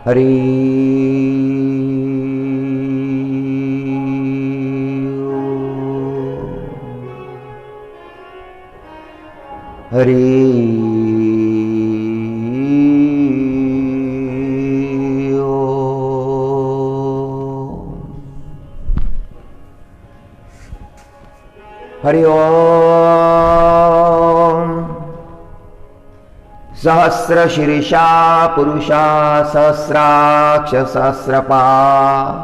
हरि हरि हरि ओम। सहस्रशीर्षा पुरुषा सहस्राक्ष सहस्रपाद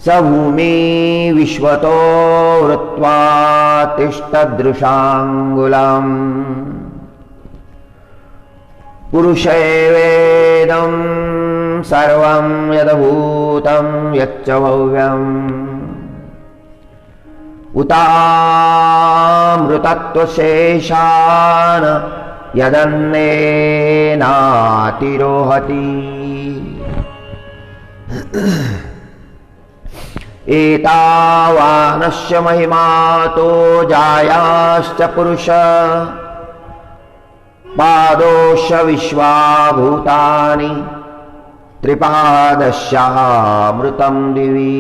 स भूमि विश्वतो वृत्वा तिष्ठदृशाङ्गुलम् पुरुषैवेदं सर्वं यद्भूतं यच्च भव्यम् उतामृतत्वशेषान् यदन्नेनातिरोहति एतावानस्य महिमातो जायाश्च पुरुष पादोश्च विश्वाभूतानि त्रिपादस्यामृतं दिवि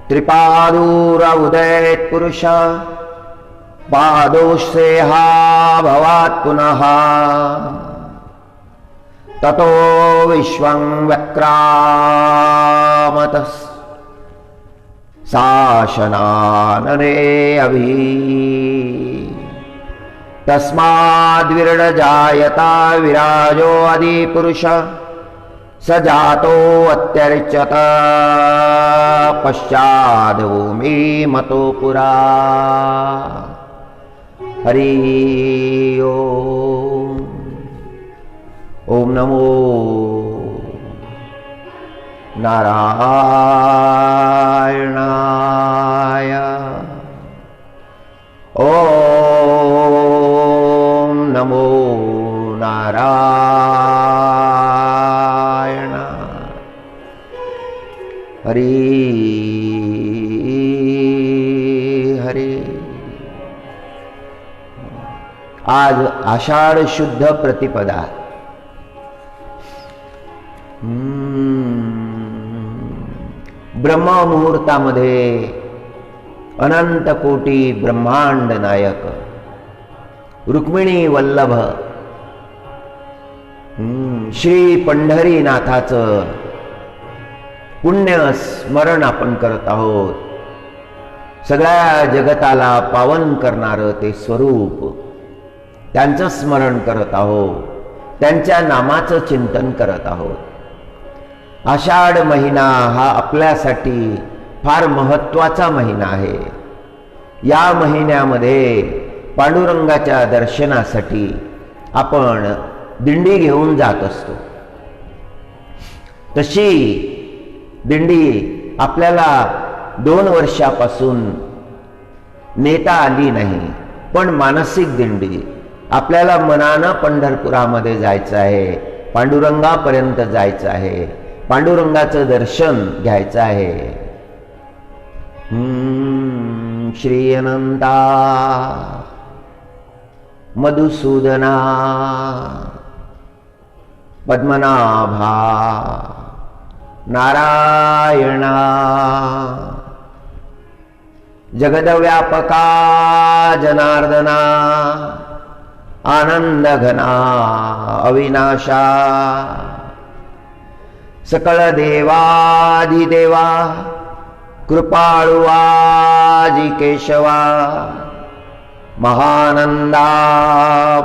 त्रिपादूर उदयेत् पुरुष पादोश्रेहा भवात् पुनः ततो विश्वं व्यक्रामतस् शासनानरे अभि तस्माद्विरजायता विराजो आदिपुरुष स जातो अत्यर्चत पश्चाद् भूमि मतो पुरा। हरि ओम। ओम नमो नारायणाय। ओम नमो नारायण। हरि हरि। आज आषाढ शुद्ध प्रतिपदा। ब्रह्म मुहूर्तामध्ये अनंत कोटी ब्रह्मांड नायक रुक्मिणी वल्लभ श्री पंढरीनाथाचं पुण्य स्मरण आपण करत आहोत। सगळ्या जगताला पावन करणारं ते स्वरूप त्यांचं स्मरण करत आहोत, त्यांच्या नामाचं चिंतन करत आहोत। आषाढ महिना हा आपल्यासाठी फार महत्त्वाचा महिना आहे। या महिन्यामध्ये पांडुरंगाच्या दर्शनासाठी आपण दिंडी घेऊन जात असतो। तशी दिंडी आपल्याला 2 वर्षापासून नेता आली नाही, पण मानसिक दिंडी आपल्याला मनानं पंढरपुरामध्ये जायचं आहे, पांडुरंगापर्यंत जायचं आहे, पांडुरंगाचं दर्शन घ्यायचं आहे। श्री अनंता मधुसूदना पद्मनाभा नारायणा जगद्व्यापका जनार्दना आनंद घना अविनाशा सकळ देवाधिदेवा कृपाळुवाजी केशवा महानंदा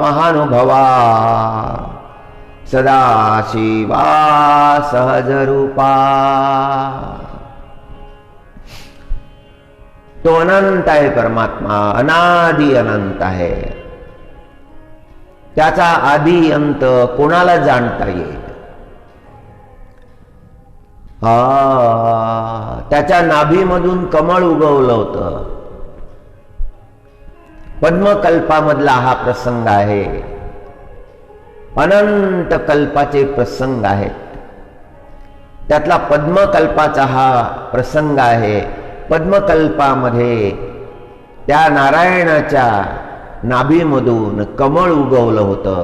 महानुभवा सदाशिवा सहजरूपा। तो अनंत आहे परमात्मा, अनादि अनंत आहे। त्याचा आदि अंत कोणाला जाणता येईल? त्याच्या नाभीमधून कमळ उगवलं होतं। पद्मकल्पामधला हा प्रसंग आहे। अनंत कल्पाचे प्रसंग आहेत, त्यातला पद्मकल्पाचा हा प्रसंग आहे। पद्मकल्पामध्ये त्या नारायणाच्या नाभीमधून कमळ उगवलं होतं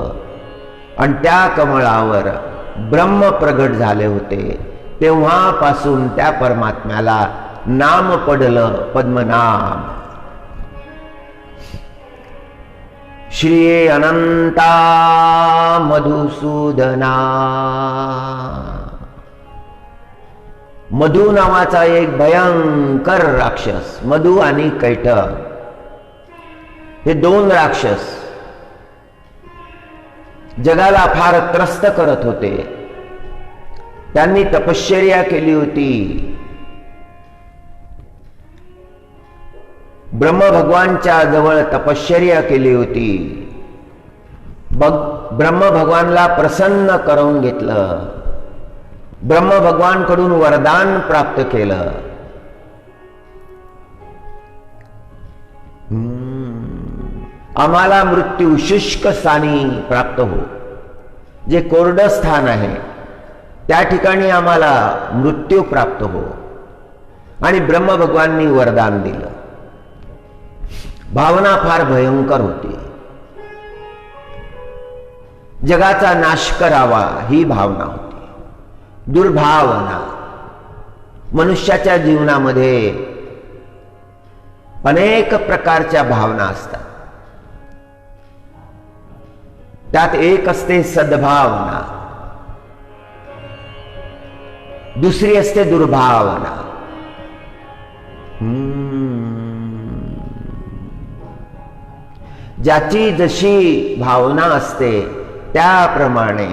आणि त्या कमळावर ब्रह्म प्रगट झाले होते. तेव्हापासून त्या परमात्म्याला नाम पडलं पद्मनाम. श्री अनंता मधुसूदना. मधु नावाचा एक भयंकर राक्षस, मधु आणि कैट हे दोन राक्षस जगाला फार त्रस्त करत होते. त्यांनी तपश्चर्या केली होती. ब्रह्म भगवानच्या जवळ तपश्चर्या केली होती. ब्रह्म भगवानला प्रसन्न करून घेतलं. ब्रह्म भगवानकडून वरदान प्राप्त केलं. आम्हाला मृत्यू शुष्क स्थानी प्राप्त हो. जे कोरडं स्थान आहे त्या ठिकाणी आम्हाला मृत्यू प्राप्त हो. आणि ब्रह्म भगवाननी वरदान दिलं. भावना फार भयंकर होती. जगाचा नाश करावा ही भावना होती. दुर्भावना. मनुष्याच्या जीवनामध्ये अनेक प्रकारच्या भावना असतात. त्यात एक असते सद्भावना, दुसरी असते दुर्भावना. ज्याची जशी भावना असते त्याप्रमाणे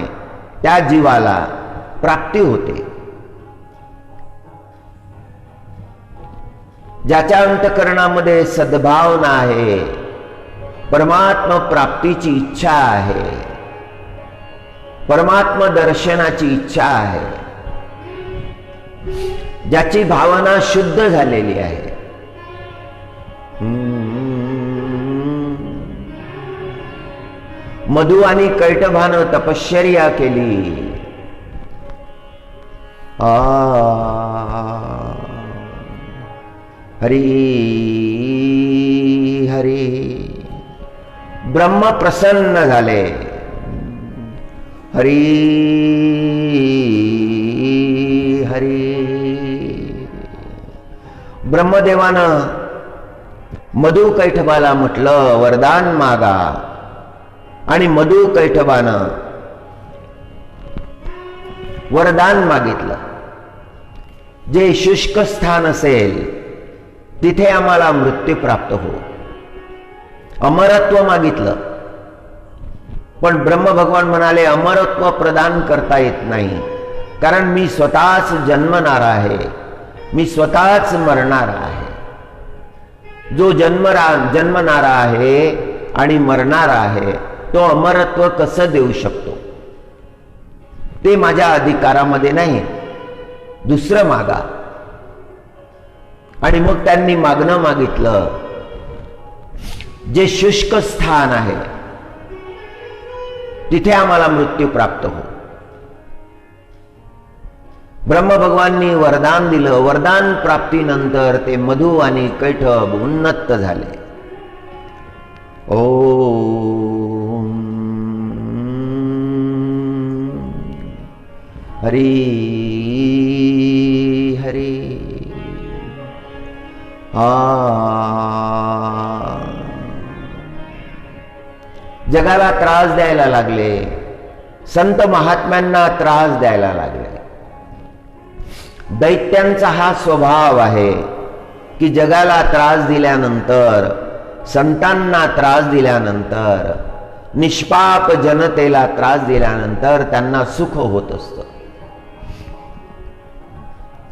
त्या जीवाला प्राप्ती होते. ज्याच्या अंतःकरणामध्ये सद्भावना आहे, परमात्मा प्राप्तीची इच्छा आहे, परमात्मा दर्शनाची इच्छा आहे, ज्याची भावना शुद्ध झालेली आहे, मधु आणि कैटभानं तपश्चर्या केली. हरी हरी. ब्रह्म प्रसन्न झाले. हरी हरी. ब्रह्मदेवानं मधु कैटभाला म्हटलं वरदान मागा. आणि मधु कैटभानं वरदान मागितलं. जे शुष्क स्थान असेल तिथे आम्हाला मृत्यू प्राप्त हो. अमरत्व मागितलं. पण ब्रह्म भगवान म्हणाले अमरत्व प्रदान करता येत नाही, कारण मी स्वतःच जन्मणार आहे, मी स्वतःच मरणार आहे. जो जन्मणारा आहे आणि मरणार आहे तो अमरत्व कसं देऊ शकतो? ते माझ्या अधिकारामध्ये नाही. दुसरं मागा. आणि मग त्यांनी मागणं मागितलं जे शुष्क स्थान आहे तिथे आम्हाला मृत्यू प्राप्त हो. ब्रह्म भगवाननी वरदान दिलं. वरदान प्राप्तीनंतर ते मधु आणि कैटभ उन्नत झाले. ओम हरी हरी. जगाला त्रास द्यायला लागले. संत महात्म्यांना त्रास द्यायला लागले. दैत्यांचा हा स्वभाव आहे की जगाला त्रास दिल्यानंतर, संतांना त्रास दिल्यानंतर, निष्पाप जनतेला त्रास दिल्यानंतर त्यांना सुख होत असतं.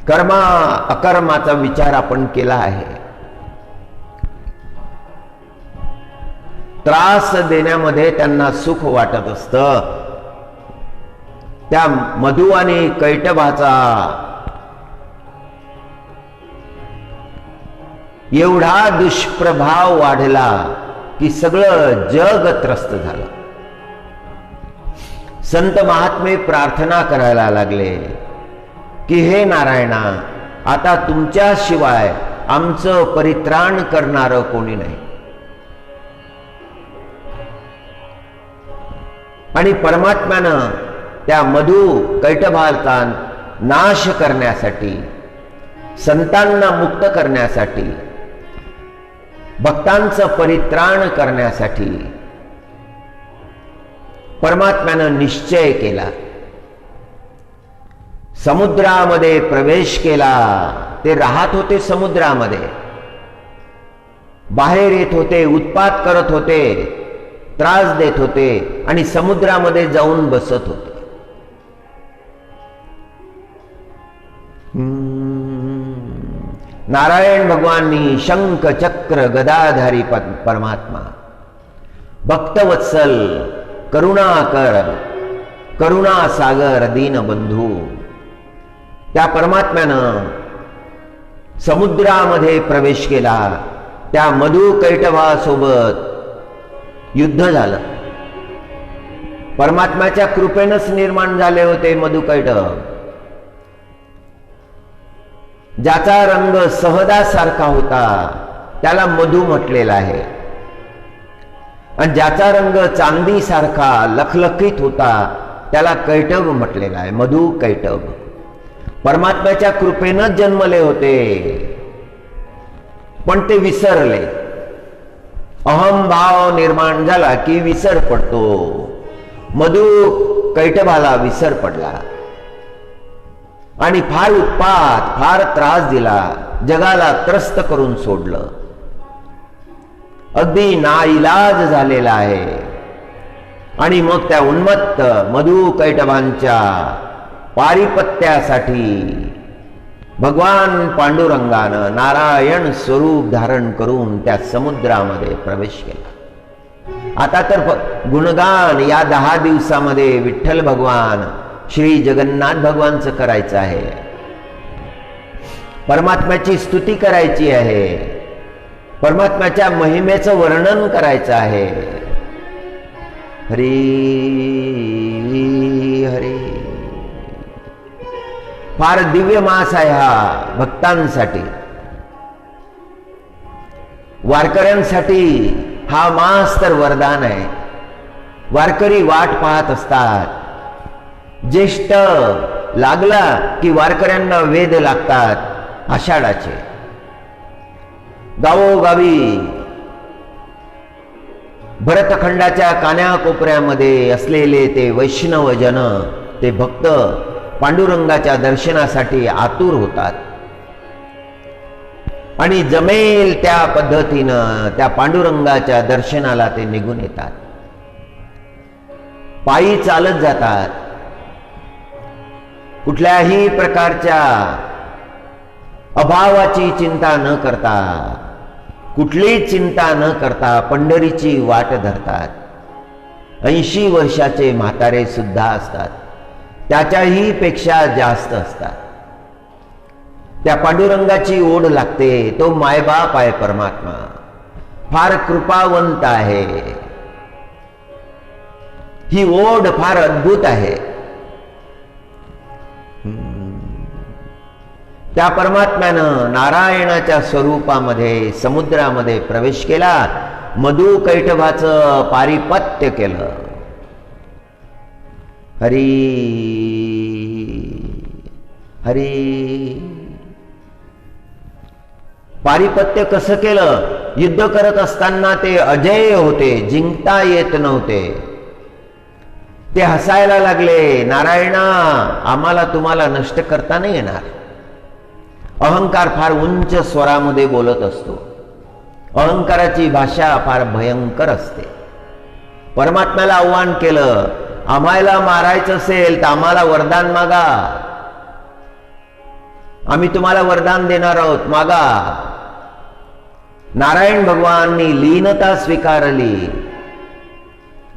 कर्मा अकर्माचा विचार आपण केला आहे. त्रास देण्यामध्ये त्यांना सुख वाटत असतं. त्या मधु आणि कैटभाचा एवढा दुष्प्रभाव वाढला की सगळं जग त्रस्त झालं. संत महात्मे प्रार्थना करायला लागले की हे नारायणा, आता तुमच्याशिवाय आमचं परित्राण करणारं कोणी नाही. आणि परमात्म्यानं त्या मधु कैटभाचा नाश करण्यासाठी, संतांना मुक्त करण्यासाठी, भक्तांचं परित्राण करण्यासाठी परमात्म्यानं निश्चय केला, समुद्रामध्ये प्रवेश केला. ते राहत होते समुद्रामध्ये, बाहेर येत होते, उत्पात करत होते, त्रास देत होते आणि समुद्रामध्ये जाऊन बसत होते. नारायण भगवानी शंख चक्र गदाधारी परमात्मा, भक्तवत्सल, करुणाकर, करुणा सागर, दीनबंधू, त्या परमात्म्यानं समुद्रामध्ये प्रवेश केला. त्या मधु कैटभासोबत युद्ध झालं. परमात्म्याच्या कृपेनंच निर्माण झाले होते मधु कैटभ. ज्याचा रंग सहदासारखा होता त्याला मधु म्हटलेला आहे, आणि ज्याचा रंग चांदीसारखा लखलखीत होता त्याला कैटभ म्हटलेला आहे, मधु कैटभ. परमात्म्याच्या कृपेनंच जन्मले होते, पण ते विसरले. अहमभाव निर्माण झाला की विसर पडतो. मधु कैटभाला विसर पडला आणि फार उत्पात, फार त्रास दिला, जगाला त्रस्त करून सोडलं. अगदी नाईलाज झालेला आहे. आणि मग त्या उन्मत्त मधु कैटभांच्या पारिपत्यासाठी भगवान पांडुरंगानं नारायण स्वरूप धारण करून त्या समुद्रामध्ये प्रवेश केला. आता तर गुणगान या 10 दिवसामध्ये विठ्ठल भगवान, श्री जगन्नाथ भगवानचं करायचं आहे. परमात्म्याची स्तुती करायची आहे, परमात्म्याच्या महिमेचं वर्णन करायचं आहे. हरी हरी. फार दिव्य मास आहे हा भक्तांसाठी, वारकऱ्यांसाठी हा मास तर वरदान आहे. वारकरी वाट पाहत असतात. ज्येष्ठ लागला की वारकऱ्यांना वेध लागतात आषाढाचे. गावोगावी भरतखंडाच्या कान्याकोपऱ्यामध्ये असलेले ते वैष्णव जन, ते भक्त पांडुरंगाच्या दर्शनासाठी आतुर होतात आणि जमेल त्या पद्धतीनं त्या पांडुरंगाच्या दर्शनाला ते निघून येतात. पायी चालत जातात. कुठल्याही प्रकारच्या अभावाची चिंता न करता, कुठलीच चिंता न करता पंढरीची वाट धरतात. 80 वर्षाचे म्हातारे सुद्धा असतात, त्याच्याही पेक्षा जास्त असतात. त्या पांडुरंगाची ओढ लागते. तो मायबाप आहे परमात्मा, फार कृपावंत आहे. ही ओढ फार अद्भुत आहे. त्या परमात्म्यानं नारायणाच्या स्वरूपामध्ये समुद्रामध्ये प्रवेश केला, मधु कैटभाचं पारिपत्य केलं. हरी हरी. पारिपत्य कसं केलं? युद्ध करत असताना ते अजय होते, जिंकता येत नव्हते. ते हसायला लागले, नारायणा आम्हाला तुम्हाला नष्ट करता नाही येणार. अहंकार फार उंच स्वरामध्ये बोलत असतो. अहंकाराची भाषा फार भयंकर असते. परमात्म्याला आव्हान केलं, आम्हाला मारायचं असेल तर आम्हाला वरदान मागा, आम्ही तुम्हाला वरदान देणार आहोत, मागा. नारायण भगवानांनी लीनता स्वीकारली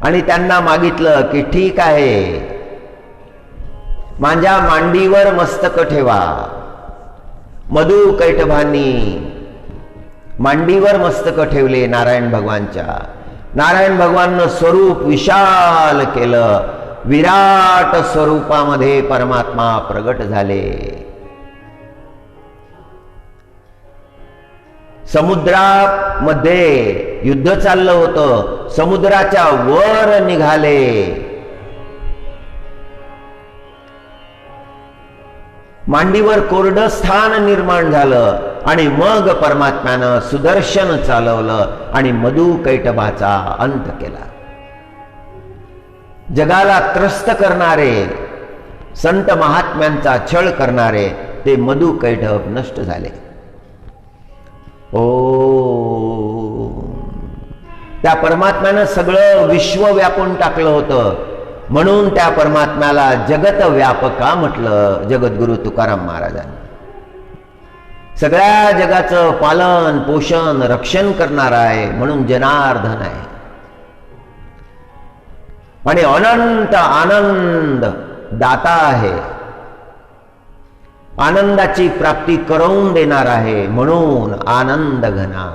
आणि त्यांना मागितलं की ठीक आहे, माझ्या मांडीवर मस्तक ठेवा. मधु कैटभांनी मांडीवर मस्तक ठेवले नारायण भगवानच्या. नारायण भगवाननं स्वरूप विशाल केलं. विराट स्वरूपामध्ये परमात्मा प्रगट झाले. समुद्रामध्ये युद्ध चाललं होतं. समुद्राच्या वर निघाले मांडीवर कोरडं स्थान निर्माण झालं आणि मग परमात्म्यानं सुदर्शन चालवलं आणि मधुकैटभाचा अंत केला. जगाला त्रस्त करणारे, संत महात्म्यांचा छळ करणारे ते मधुकैटभ नष्ट झाले. त्या परमात्म्यानं सगळं विश्व व्यापून टाकलं होतं, म्हणून त्या परमात्म्याला जगत व्यापका म्हटलं जगद्गुरु तुकाराम महाराजांनी. सगळ्या जगाचं पालन पोषण रक्षण करणारा आहे म्हणून जनार्दन आहे. आणि अनंत आनंद दाता आहे, आनंदाची प्राप्ती करून देणार आहे म्हणून आनंद घना.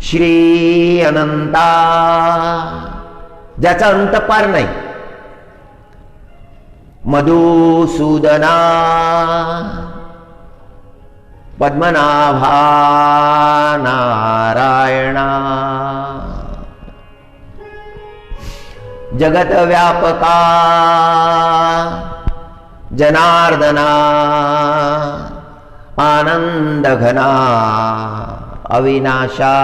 श्री अनंता, ज्याचा अंतपार नाही. मधुसूदना, पद्मनाभा नारायणा, जगत व्यापका जनार्दना, आनंद घना अविनाशा.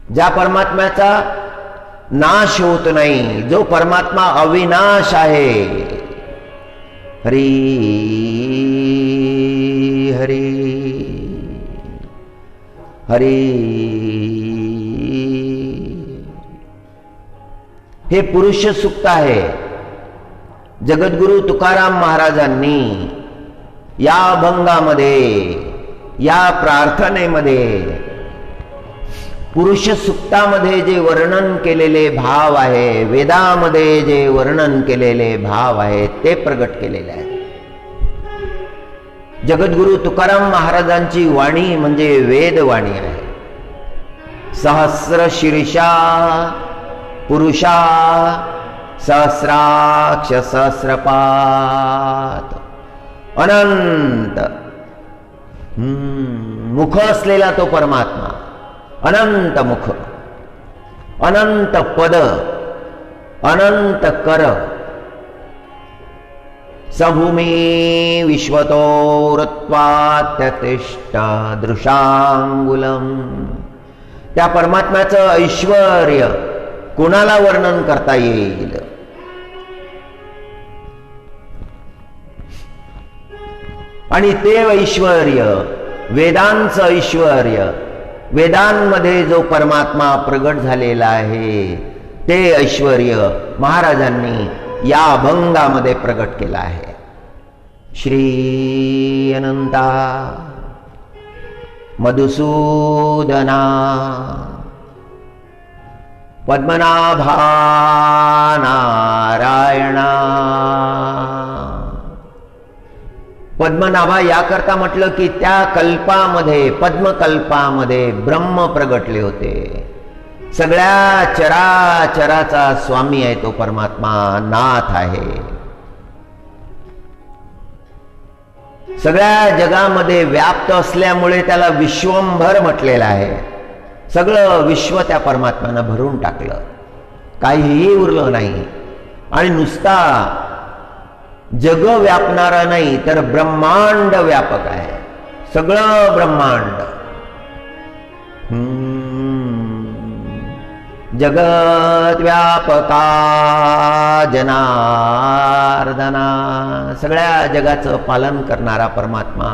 ज्या परमात्म्याचा नाश होत नाही, जो परमात्मा अविनाश आहे. हरी हरी हरी. हे पुरुष सूक्त आहे. जगद्गुरु तुकाराम महाराजांनी या अभंगामध्ये, या प्रार्थनेमध्ये, पुरुष सूक्तामध्ये जे वर्णन केलेले भाव आहे, वेदामध्ये जे वर्णन केलेले भाव आहे ते प्रगट केलेले आहे. जगद्गुरु तुकाराम महाराजांची वाणी म्हणजे वेदवाणी आहे. सहस्र शीर्षा पुरुषा सहस्राक्ष सहस्रपात. अनंत मुख असलेला तो परमात्मा, अनंत मुख, अनंत पद, अनंत कर. सभूमी विश्वतो वृत्वात्यतिष्ठ दृशांगुलम. त्या परमात्म्याचं ऐश्वर्य कोणाला वर्णन करता येईल? आणि ते ऐश्वर्य, वेदांचं ऐश्वर्य, वेदांमध्ये जो परमात्मा प्रगट झालेला आहे ते ऐश्वर्य महाराजांनी या अभंगामध्ये प्रगट केला आहे. श्री अनंता मधुसूदना पद्मनाभा नारायणा. पद्मनाभा याकरता म्हटलं की त्या कल्पामध्ये, पद्मकल्पामध्ये ब्रह्म प्रगटले होते. सगळ्या चराचराचा स्वामी आहे तो परमात्मा, नाथ आहे. सगळ्या जगामध्ये व्याप्त असल्यामुळे त्याला विश्वंभर म्हटलेलं आहे. सगळं विश्व त्या परमात्म्यानं भरून टाकलं, काहीही उरलं नाही. आणि नुसता जग व्यापणारा नाही तर ब्रह्मांड व्यापक आहे, सगळं ब्रह्मांड. जगत व्यापका जनार्दना. सगळ्या जगाचं पालन करणारा परमात्मा.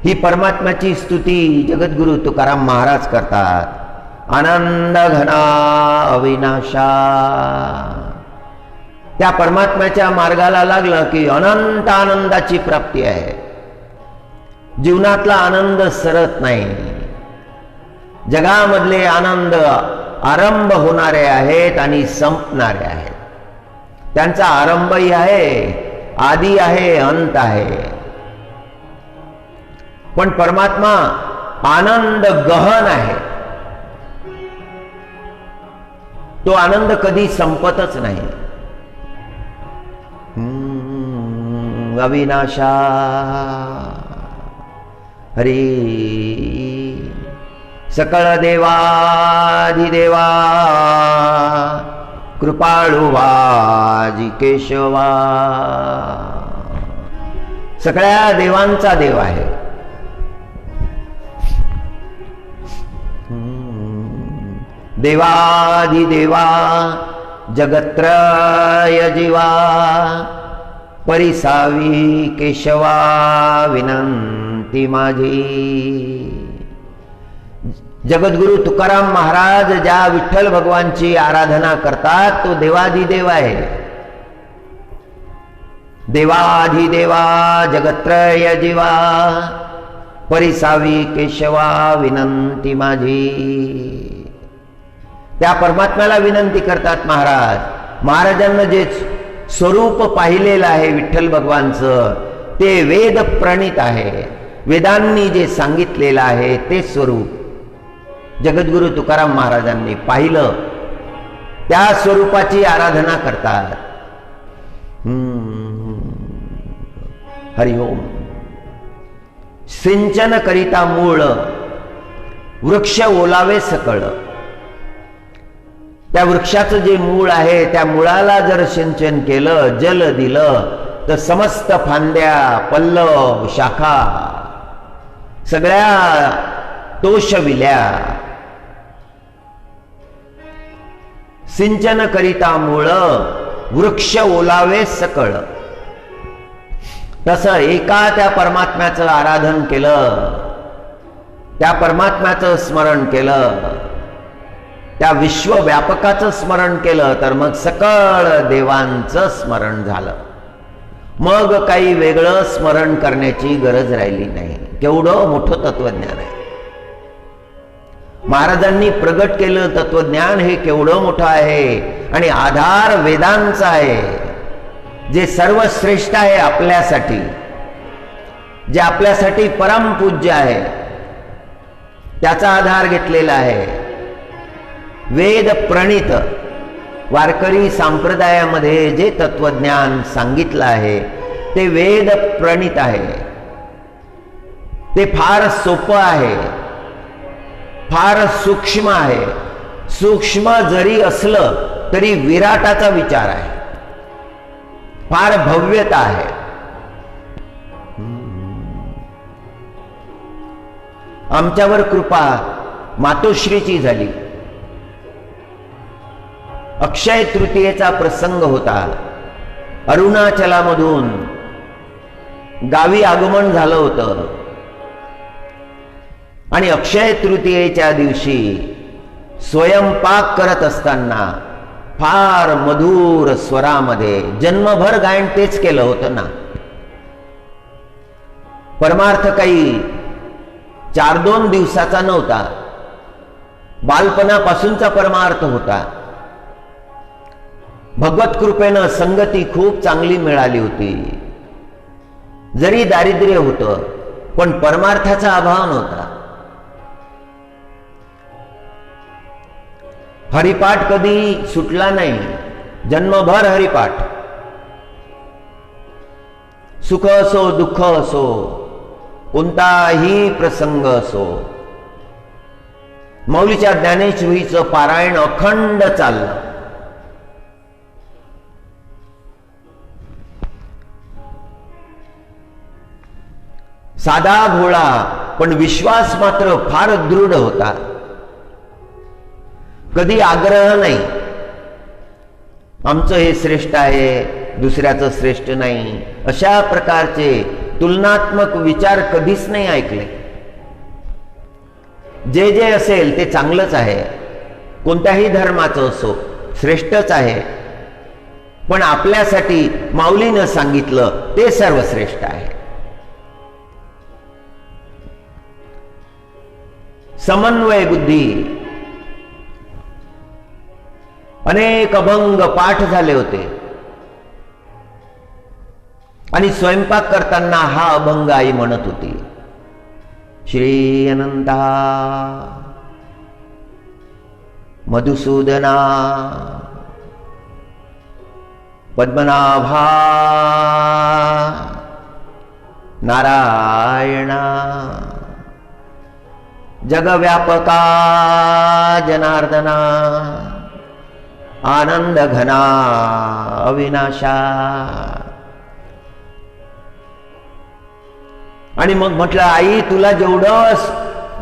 ही परमात्म्याची स्तुती जगद्गुरु तुकाराम महाराज करतात. आनंद घना अविनाशा. त्या परमात्म्याच्या मार्गाला लागलं की अनंत आनंदाची प्राप्ती आहे. जीवनातला आनंद सरत नाही. जगामधले आनंद आरंभ होणारे आहेत आणि संपणारे आहेत. त्यांचा आरंभही आहे, आदी आहे, अंत आहे. पण परमात्मा आनंद गहन आहे. तो आनंद कधी संपतच नाही. अविनाशा. हरी. सकळ देवाधिदेवा कृपाळू वाजी केशवा. सगळ्या देवांचा देव आहे. देवाधिदेवा जगत्रय जीवा परिसावी केशवा विनंती माझी. जगद्गुरु तुकाराम महाराज ज्या विठ्ठल भगवानची आराधना करतात तो देवाधिदेव आहे. देवाधिदेवा जगत्रय जीवा परिसावी केशवा विनंती माझी. त्या परमात्म्याला विनंती करतात महाराज. महाराजांना जे स्वरूप पाहिलेलं आहे विठ्ठल भगवानचं ते वेद प्रणीत आहे. वेदांनी जे सांगितलेलं आहे ते स्वरूप जगद्गुरु तुकाराम महाराजांनी पाहिलं. त्या स्वरूपाची आराधना करतात. हरिओम. सिंचन करिता मूळ वृक्ष ओलावे सकळ. त्या वृक्षाचं जे मूळ आहे त्या मुळाला जर सिंचन केलं, जल दिलं तर समस्त फांद्या, पल्लव, शाखा सगळ्या तोषविल्या. सिंचन करिता मूळ वृक्ष ओलावे सकळ. तसं एका त्या परमात्म्याचं आराधन केलं, त्या परमात्म्याचं स्मरण केलं, त्या विश्वव्यापकाचं स्मरण केलं तर मग सकळ देवांचं स्मरण झालं. मग काही वेगळं स्मरण करण्याची गरज राहिली नाही. केवढं मोठं तत्वज्ञान आहे. महाराजांनी प्रगट केलं तत्वज्ञान हे केवढं मोठं आहे आणि आधार वेदांचा आहे, जे सर्वश्रेष्ठ आहे आपल्यासाठी, जे आपल्यासाठी परमपूज्य आहे, त्याचा आधार घेतलेला आहे. वेद प्रणीत वारकरी संप्रदायामध्ये जे तत्वज्ञान सांगितलं आहे ते वेद प्रणीत आहे. ते फार सोपं आहे, फार सूक्ष्म आहे. सूक्ष्म जरी असलं तरी विराटाचा विचार आहे, फार भव्यता आहे. आमच्यावर कृपा मातोश्रीची झाली. अक्षय तृतीयेचा प्रसंग होता. अरुणाचलामधून गावी आगमन झालं होतं आणि अक्षय तृतीयेच्या दिवशी स्वयंपाक करत असताना फार मधुर स्वरामध्ये जन्मभर गायन तेच केलं होतं ना. परमार्थ काही 4-2 दिवसाचा नव्हता, बालपणापासूनचा परमार्थ होता. भगवत कृपेनं संगती खूप चांगली मिळाली होती. जरी दारिद्र्य होतं पण परमार्थाचा अभाव नव्हता. हरिपाठ कधी सुटला नाही. जन्मभर हरिपाठ. सुख असो दुःख असो कोणताही प्रसंग असो, माऊलीच्या ज्ञानेश्वरीचं पारायण अखंड चाललं. साधा भोळा पण विश्वास मात्र फार दृढ होता. कधी आग्रह नाही, आमचं हे श्रेष्ठ आहे, दुसऱ्याचं श्रेष्ठ नाही, अशा प्रकारचे तुलनात्मक विचार कधीच नाही ऐकले. जे जे असेल ते चांगलंच आहे, कोणत्याही धर्माचं असो श्रेष्ठच आहे, पण आपल्यासाठी माऊलीनं सांगितलं ते सर्वश्रेष्ठ आहे. समन्वय बुद्धी. अनेक अभंग पाठ झाले होते आणि स्वयंपाक करताना हा अभंग आई म्हणत होती. श्री अनंता मधुसूदना पद्मनाभा नारायणा जगव्यापका जनार्दना आनंद घना अविनाशा. आणि मग म्हटलं, आई तुला जेवढं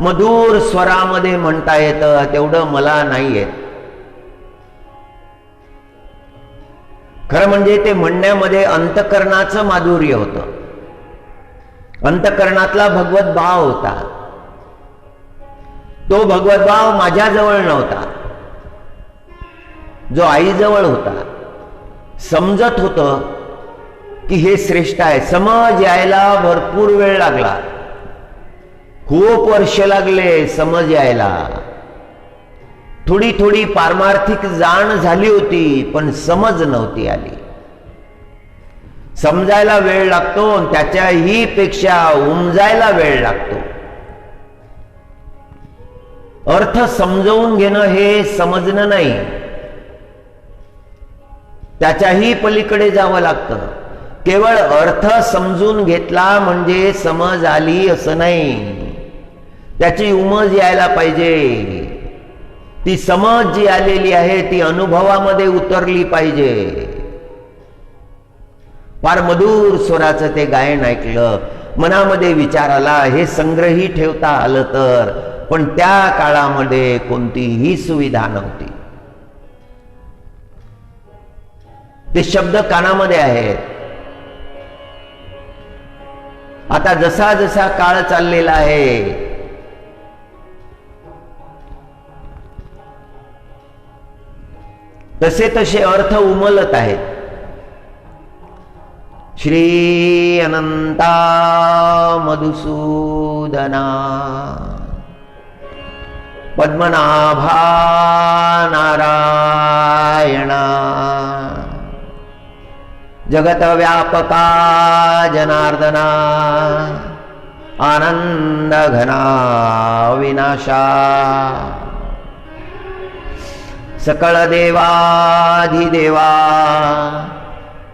मधुर स्वरामध्ये म्हणता येतं तेवढं मला नाही येत. खरं म्हणजे ते म्हणण्यामध्ये अंतकरणाचं माधुर्य होतं, अंतकरणातला भगवत भाव होता. तो भगवत भाव माझ्याजवळ नव्हता, जो आईजवळ होता. समजत होतं की हे श्रेष्ठ आहे. समज यायला भरपूर वेळ लागला, खूप वर्ष लागले समज यायला. थोडी थोडी पारमार्थिक जाण झाली होती, पण समज नव्हती आली. समजायला वेळ लागतो, त्याच्याही पेक्षा उमजायला वेळ लागतो. अर्थ समजवून घेणं हे समजणं नाही, त्याच्याही पलीकडे जावं लागतं. केवळ अर्थ समजून घेतला म्हणजे समज आली असं नाही, त्याची उमज यायला पाहिजे. ती समज जी आलेली आहे ती अनुभवामध्ये उतरली पाहिजे. फार मधुर स्वराचं ते गायन ऐकलं, मनामध्ये विचार आला, हे संग्रही ठेवता आलं तर. पण त्या काळामध्ये कोणतीही सुविधा नव्हती. ते शब्द कानामध्ये आहेत. आता जसा जसा काळ चाललेला आहे तसे तसे अर्थ उमलत आहेत. श्री अनंता मधुसूदना पद्मनाभा नारायणा जगत व्यापका जनार्दना आनंद घना विनाशा सकळ देवाधिदेवा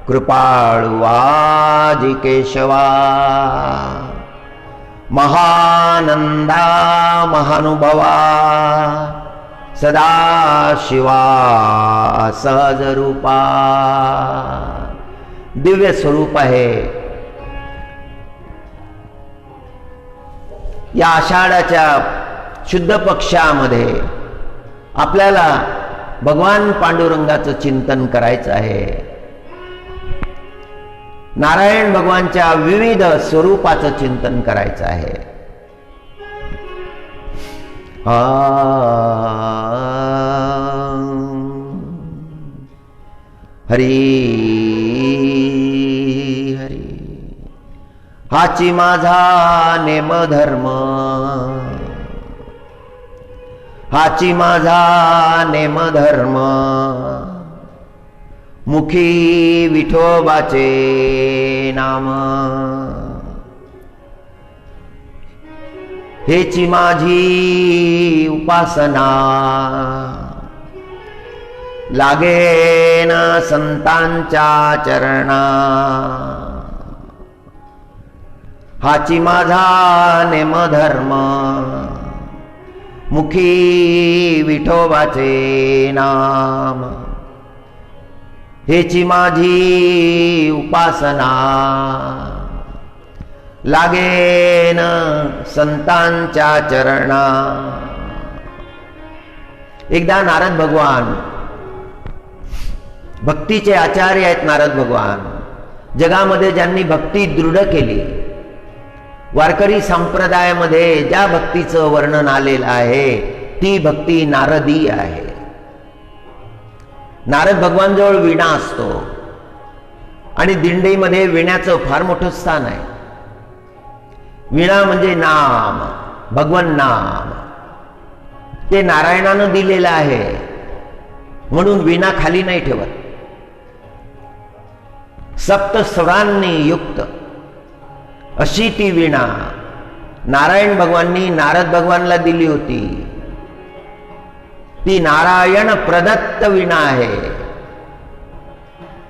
कृपाळुवाजी केशवा महानंदा महानुभवा सदाशिवा सहज रूपा. दिव्य स्वरूप आहे. या आषाढाच्या शुद्ध पक्षामध्ये आपल्याला भगवान पांडुरंगाचं चिंतन करायचं आहे. नारायण भगवानच्या विविध स्वरूपाचं चिंतन करायचं आहे. हरी हरी हाची माझा नेमधर्म, हाची माझा नेमधर्म मुखी विठोबाचे नाम. हेची माझी उपासना लागेन संतांच्या चरणा. हाची माझा नेमधर्म मुखी विठोबाचे नाम. हेची माझी उपासना लागेन संतांच्या चरणा. एकदा नारद भगवान, भक्तीचे आचार्य आहेत नारद भगवान, जगामध्ये ज्यांनी भक्ती दृढ केली, वारकरी संप्रदायामध्ये ज्या भक्तीचं वर्णन आलेलं आहे ती भक्ती नारदी आहे. नारद भगवान जवळ वीणा असतो आणि दिंडीमध्ये वीण्याचं फार मोठं स्थान आहे. वीणा म्हणजे नाम, भगवन नाम, ते नारायणानं दिलेलं आहे म्हणून वीणा खाली नाही ठेवत. सप्त स्वरांनी युक्त अशी ती वीणा नारायण भगवाननी नारद भगवानला दिली होती. ती नारायण प्रदत्त वीणा आहे,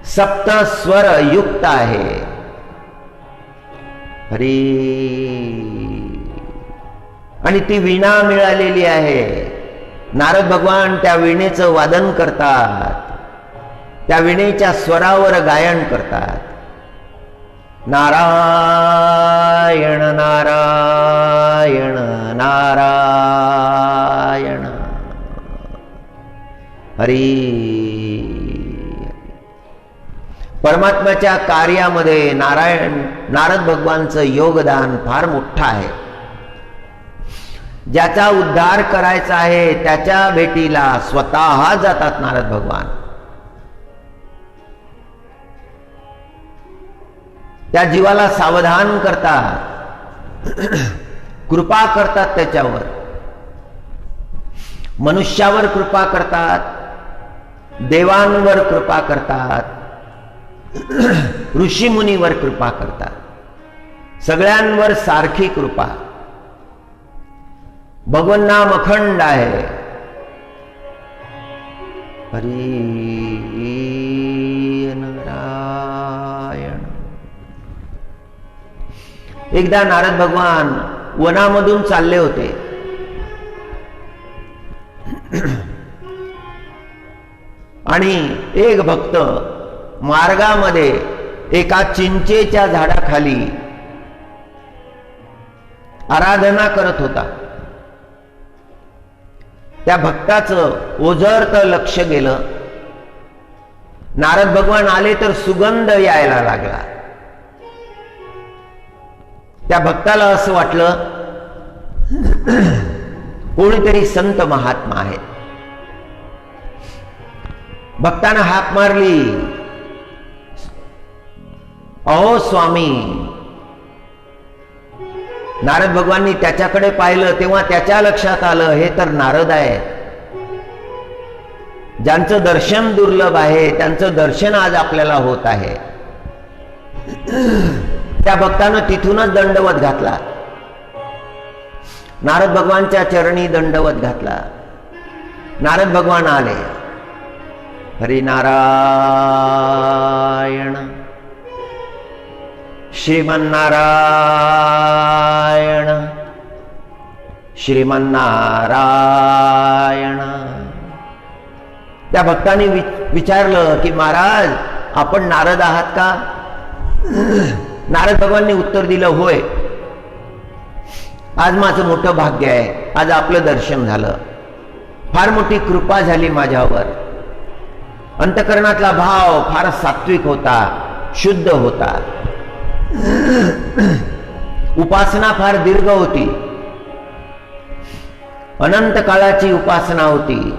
सप्त स्वर युक्त आहे. हरी. आणि ती वीणा मिळालेली आहे नारद भगवान त्या वीणेचं वादन करतात, त्या वीणेच्या स्वरावर गायन करतात. नारायण नारायण नारायण हरी. परमात्म्याच्या कार्यामध्ये नारद भगवानचं योगदान फार मोठं आहे. ज्याचा उद्धार करायचा आहे त्याच्या भेटीला स्वतः जातात नारद भगवान. त्या जीवाला सावधान करतात, कृपा करतात, त्याच्यावर मनुष्यावर कृपा करतात, देवांवर कृपा करतात, ऋषी मुनीवर कृपा करतात, सगळ्यांवर सारखी कृपा. भगवन नाम अखंड आहे. हरी नारायण. एकदा नारद भगवान वनामधून चालले होते. आणि एक भक्त मार्गामध्ये एका चिंचेच्या झाडाखाली आराधना करत होता. त्या भक्ताचं ओझरत लक्ष गेलं. नारद भगवान आले तर सुगंध यायला लागला. त्या भक्ताला असं वाटलं कोणीतरी संत महात्मा आहेत. भक्तानं हाक मारली, अहो स्वामी. नारद भगवाननी त्याच्याकडे पाहिलं तेव्हा त्याच्या लक्षात आलं हे तर नारद आहे, ज्यांचं दर्शन दुर्लभ आहे, त्यांचं दर्शन आज आपल्याला होत आहे. त्या भक्तानं तिथूनच दंडवत घातला, नारद भगवानच्या चरणी दंडवत घातला. नारद भगवान आले. हरी नारायण श्रीमन्नारायण श्रीमन्नारायण. त्या भक्ताने विचारलं की महाराज आपण नारद आहात का? नारद भगवानने उत्तर दिलं, होय, आज माझं मोठं भाग्य आहे, आज आपलं दर्शन झालं, फार मोठी कृपा झाली माझ्यावर. अंतकरणातला भाव फार सात्विक होता, शुद्ध होता. उपासना फार दीर्घ होती, अनंत काळाची उपासना होती.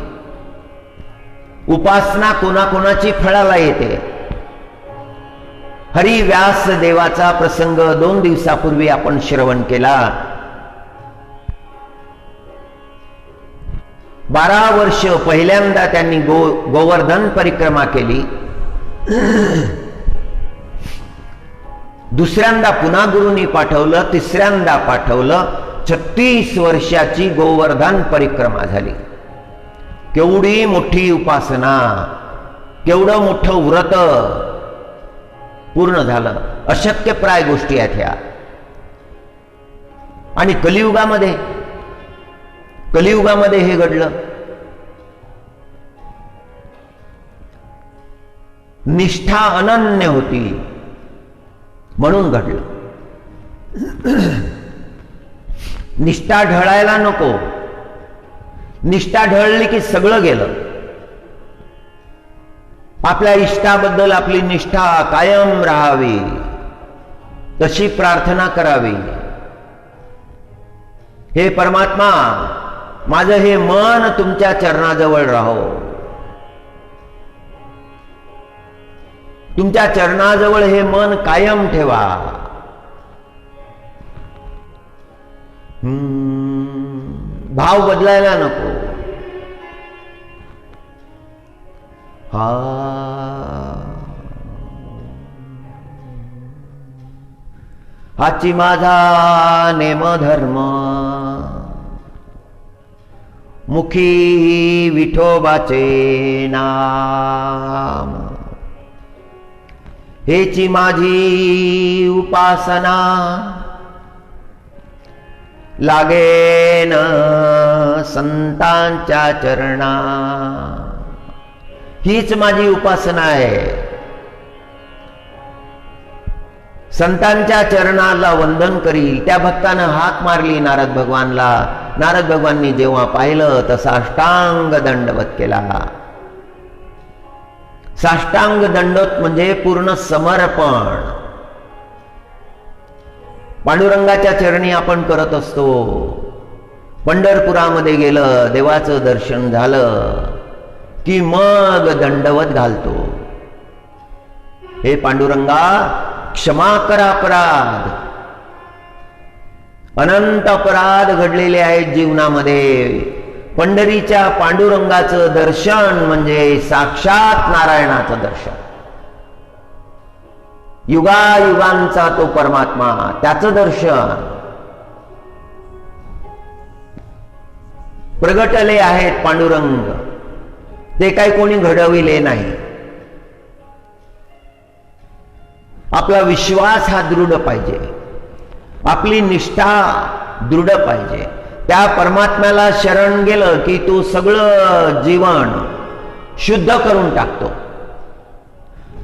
उपासना कोणाकोणाची फळाला येते. हरी व्यास देवाचा प्रसंग 2 दिवसापूर्वी आपण श्रवण केला. 12 वर्ष पहिल्यांदा त्यांनी गोवर्धन परिक्रमा केली. दुसऱ्यांदा पुन्हा गुरुनी पाठवलं, तिसऱ्यांदा पाठवलं. 36 वर्षाची गोवर्धन परिक्रमा झाली. केवढी मोठी उपासना, केवढं मोठं व्रत पूर्ण झालं. अशक्यप्राय गोष्टी आहेत ह्या. आणि कलियुगामध्ये हे घडलं. निष्ठा अनन्य होती म्हणून घडलं. निष्ठा ढळायला नको. निष्ठा ढळली की सगळं गेलं. आपल्या इष्टाबद्दल आपली निष्ठा कायम राहावी, तशी प्रार्थना करावी. हे परमात्मा, माझं हे मन तुमच्या चरणाजवळ राहो. तुमच्या चरणाजवळ हे मन कायम ठेवा. भाव बदलायला नको. हाची माझा नेमधर्म, मुखी विठोबाचे नाम. हेची माझी उपासना, लागेन संतांच्या चरणा, हीच माझी उपासना आहे. संतांच्या चरणाला वंदन करील. त्या भक्तानं हाक मारली नारद भगवानला. नारद भगवाननी जेव्हा पाहिलं तर साष्टांग दंडवत केला. साष्टांग दंडवत म्हणजे पूर्ण समर्पण. पांडुरंगाच्या चरणी आपण करत असतो. पंढरपुरामध्ये गेलं, देवाचं दर्शन झालं की मग दंडवत घालतो. हे पांडुरंगा, क्षमा करा अपराध. अनंत अपराध घडलेले आहेत जीवनामध्ये. पंढरीच्या पांडुरंगाचं दर्शन म्हणजे साक्षात नारायणाचं दर्शन. युगायुगांचा तो परमात्मा, त्याचं दर्शन प्रगटले आहेत पांडुरंग. ते काही कोणी घडविले नाही. आपला विश्वास हा दृढ पाहिजे, आपली निष्ठा दृढ पाहिजे. त्या परमात्म्याला शरण गेलं की तो सगळं जीवन शुद्ध करून टाकतो.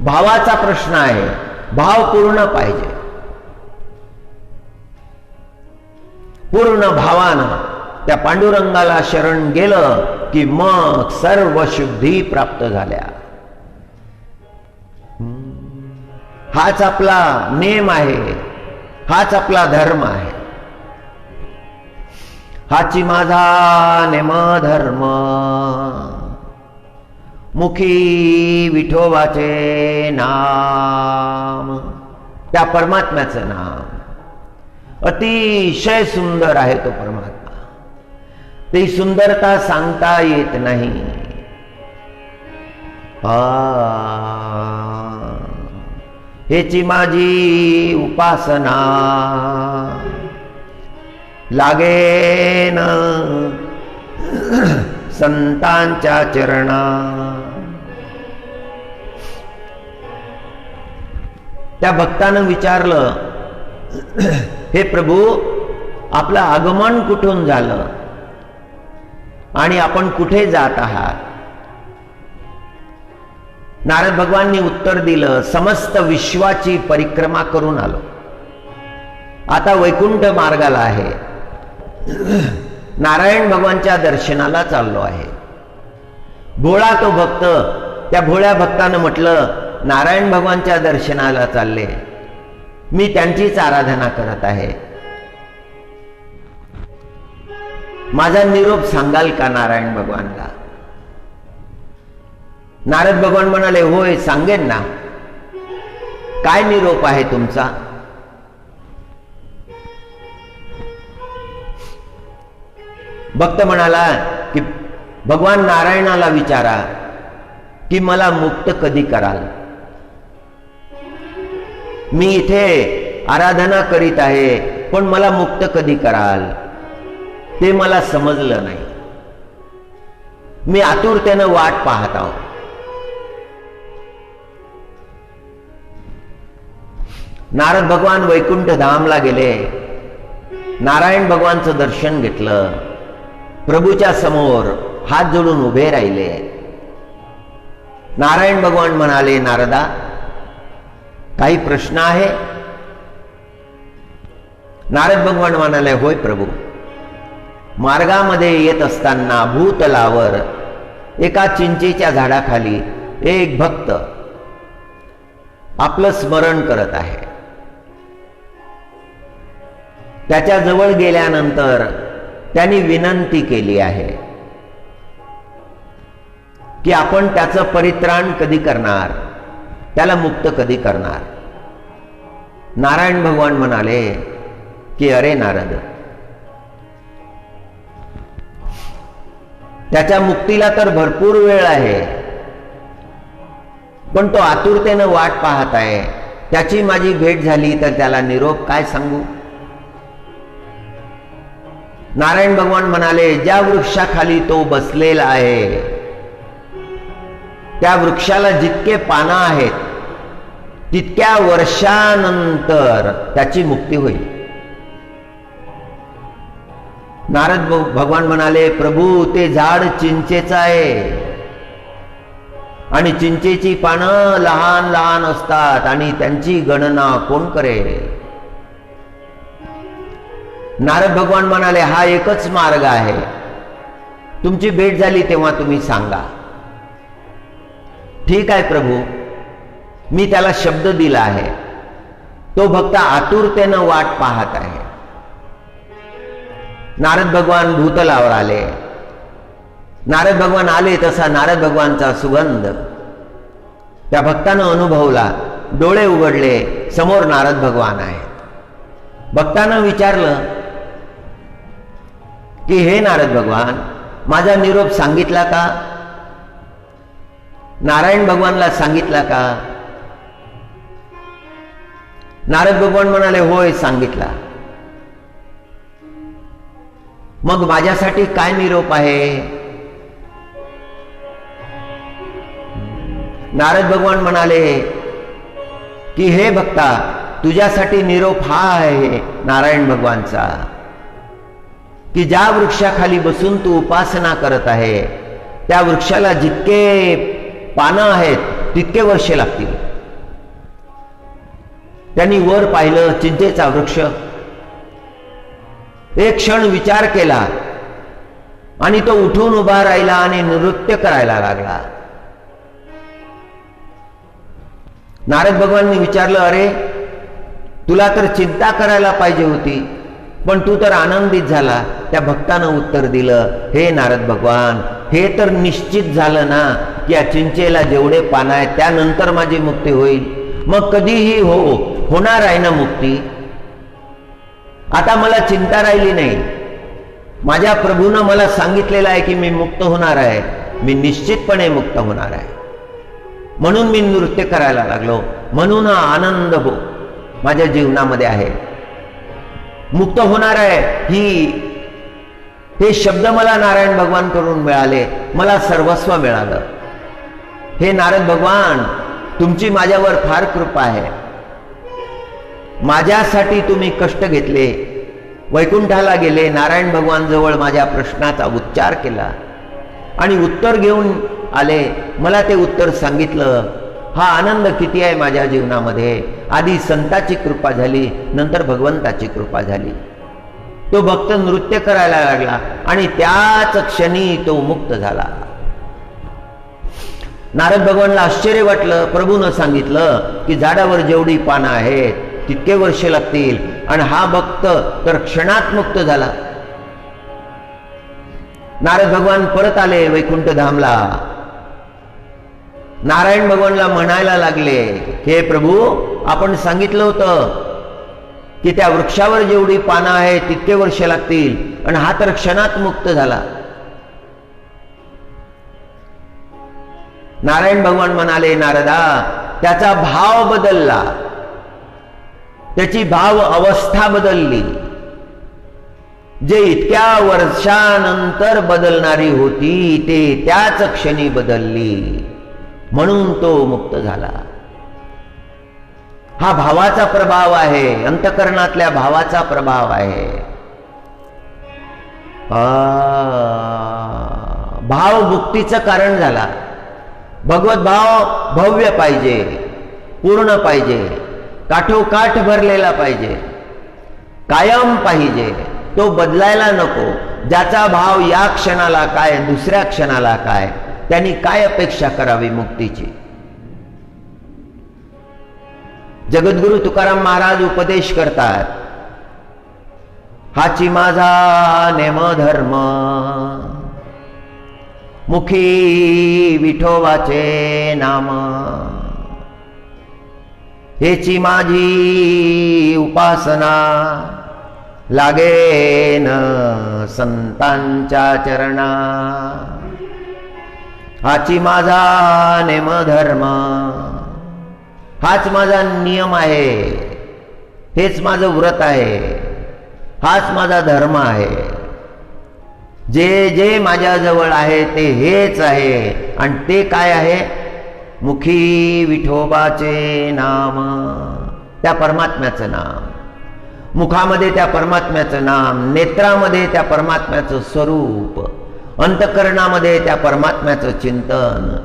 भावाचा प्रश्न आहे, भाव पूर्ण पाहिजे. पूर्ण भावानं त्या पांडुरंगाला शरण गेलं की मग सर्व शुद्धी प्राप्त झाल्या. हाच आपला नेम आहे, हाच आपला धर्म आहे. हाची माझा नेम धर्म, मुखी विठोबाचे नाम. त्या परमात्म्याचं नाम अतिशय सुंदर आहे. तो परमात्मा, ती सुंदरता सांगता येत नाही. हेची माझी उपासना लागेन संतांच्या चरणा. त्या भक्तानं विचारलं, हे प्रभू, आपलं आगमन कुठून झालं आणि आपण कुठे जात आहात? नारद भगवाननी उत्तर दिलं, समस्त विश्वाची परिक्रमा करून आलो, आता वैकुंठ मार्गाला आहे, नारायण भगवानच्या दर्शनाला चाललो आहे. भोळा तो भक्त, त्या भोळ्या भक्तानं म्हटलं, नारायण भगवानच्या दर्शनाला चालले, मी त्यांचीच आराधना करत आहे, माझा निरोप सांगाल का नारायण भगवानला? नारद भगवान म्हणाले, होय सांगेन ना, काय निरोप आहे तुमचा? भक्त म्हणाला की भगवान नारायणाला विचारा की मला मुक्त कधी कराल? मी इथे आराधना करीत आहे, पण मला मुक्त कधी कराल ते मला समजलं नाही, मी आतुरतेनं वाट पाहत आहो. नारद भगवान वैकुंठ धामला गेले, नारायण भगवानचं दर्शन घेतलं, प्रभूच्या समोर हात जोडून उभे राहिले. नारायण भगवान म्हणाले, नारदा, काही प्रश्न आहे? नारद भगवान म्हणाले, होय प्रभू, मार्गामध्ये येत असताना भूतलावर एका चिंचेच्या झाडाखाली एक भक्त आपलं स्मरण करत आहे. त्याच्या जवळ गेल्यानंतर त्यांनी विनंती केली आहे की आपण त्याचं परित्राण कधी करणार, त्याला मुक्त कधी करणार? नारायण भगवान म्हणाले की अरे नारद, त्याच्या मुक्तीला तर भरपूर वेळ आहे, पण तो आतुरतेनं वाट पाहत आहे. त्याची माझी भेट झाली तर त्याला निरोप काय सांगू? नारायण भगवान म्हणाले, ज्या वृक्षाखाली तो बसलेला आहे त्या वृक्षाला जितके पानं आहेत तितक्या वर्षानंतर त्याची मुक्ती होईल. नारद भगवान म्हणाले, प्रभू ते झाड चिंचेचं आहे आणि चिंचेची पानं लहान लहान असतात आणि त्यांची गणना कोण करेल? नारद भगवान म्हणाले, हा एकच मार्ग आहे, तुमची भेट झाली तेव्हा तुम्ही सांगा. ठीक आहे प्रभू, मी त्याला शब्द दिला आहे. तो भक्त आतुरतेनं वाट पाहत आहे. नारद भगवान भूतलावर आले. नारद भगवान आले तसा नारद भगवानचा सुगंध त्या भक्तानं अनुभवला. डोळे उघडले, समोर नारद भगवान आहेत. भक्तानं विचारलं की हे नारद भगवान, माझा निरोप सांगितला का? नारायण भगवानला सांगितला का? नारद भगवान म्हणाले, होय सांगितला. मग माझ्यासाठी काय निरोप आहे? नारद भगवान म्हणाले की हे भक्ता, तुझ्यासाठी निरोप हा आहे नारायण भगवानचा की ज्या वृक्षाखाली बसून तू उपासना करत आहे त्या वृक्षाला जितके पानं आहेत तितके वर्षे लागतील. त्यांनी वर पाहिलं, चिंचेचा वृक्ष. एक क्षण विचार केला आणि तो उठून उभा राहिला आणि नृत्य करायला लागला. नारद भगवाननी विचारलं, अरे तुला तर चिंता करायला पाहिजे होती, पण तू तर आनंदित झाला. त्या भक्तानं उत्तर दिलं, हे नारद भगवान, हे तर निश्चित झालं ना की या चिंचेला जेवढे पानं आहेत त्यानंतर माझी मुक्ती होईल. मग कधीही होणार आहे ना मुक्ती. आता मला चिंता राहिली नाही. माझ्या प्रभूनं मला सांगितलेलं आहे की मी मुक्त होणार आहे, मी निश्चितपणे मुक्त होणार आहे. म्हणून मी नृत्य करायला लागलो. म्हणून हा आनंद माझ्या जीवनामध्ये आहे. मुक्त होणार आहे हे शब्द मला नारायण भगवान कडून मिळाले. मला सर्वस्व मिळालं. हे नारद भगवान, तुमची माझ्यावर फार कृपा आहे. माझ्यासाठी तुम्ही कष्ट घेतले, वैकुंठाला गेले, नारायण भगवान जवळ माझ्या प्रश्नाचा उच्चार केला आणि उत्तर घेऊन आले. मला ते उत्तर सांगितलं. हा आनंद किती आहे माझ्या जीवनामध्ये. आधी संताची कृपा झाली, नंतर भगवंताची कृपा झाली. तो भक्त नृत्य करायला लागला आणि त्याच क्षणी तो मुक्त झाला. नारद भगवानला आश्चर्य वाटलं. प्रभूनं सांगितलं की झाडावर जेवढी पानं आहेत तितके वर्ष लागतील आणि हा भक्त तर क्षणात मुक्त झाला. नारद भगवान परत आले वैकुंठ धामला. नारायण भगवानला म्हणायला लागले, हे प्रभू, आपण सांगितलं होतं की त्या वृक्षावर जेवढी पानं आहेत तितके वर्ष लागतील आणि हा तर क्षणात मुक्त झाला. नारायण भगवान म्हणाले, नारदा, त्याचा भाव बदलला, त्याची भाव अवस्था बदलली. जे इतक्या वर्षानंतर बदलणारी होती ते त्याच क्षणी बदलली, म्हणून तो मुक्त झाला. हा भावाचा प्रभाव आहे, अंतकरणातल्या भावाचा प्रभाव आहे. भाव मुक्तीचं कारण झाला. भगवत भाव भव्य पाहिजे, पूर्ण पाहिजे, काठोकाठ भरलेला पाहिजे, कायम पाहिजे. तो बदलायला नको. ज्याचा भाव या क्षणाला काय, दुसऱ्या क्षणाला काय, त्यांनी काय अपेक्षा करावी मुक्तीची. जगद्गुरु तुकाराम महाराज उपदेश करतात, हाची माझा नेमधर्म, मुखी विठोबाचे नाम, हेची माझी उपासना, लागेन संतांच्या चरणा. हाची माझा नेमधर्म, हाच माझा नियम आहे, हेच माझं व्रत आहे, हाच माझा धर्म आहे. जे जे माझ्याजवळ आहे ते हेच आहे. आणि ते काय आहे? मुखी विठोबाचे नाम, त्या परमात्म्याचं नाम. मुखामध्ये त्या परमात्म्याचं नाम, नेत्रामध्ये त्या परमात्म्याचं स्वरूप, अंतःकरणामध्ये त्या परमात्म्याचं चिंतन,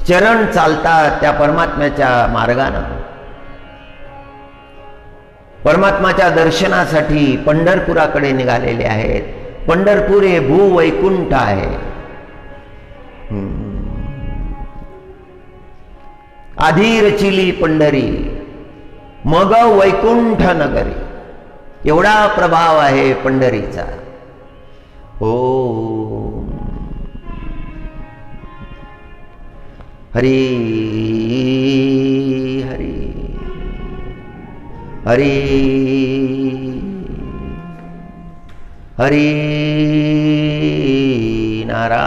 चरण चालतात त्या परमात्म्याच्या मार्गानं. परमात्माच्या दर्शनासाठी पंढरपुराकडे निघालेले आहेत. पंढरपूर हे भूवैकुंठ आहे. आधी रचिली पंढरी मग वैकुंठ नगरी, एवढा प्रभाव आहे पंढरीचा. ओम हरी हरी हरी हरी नारायण.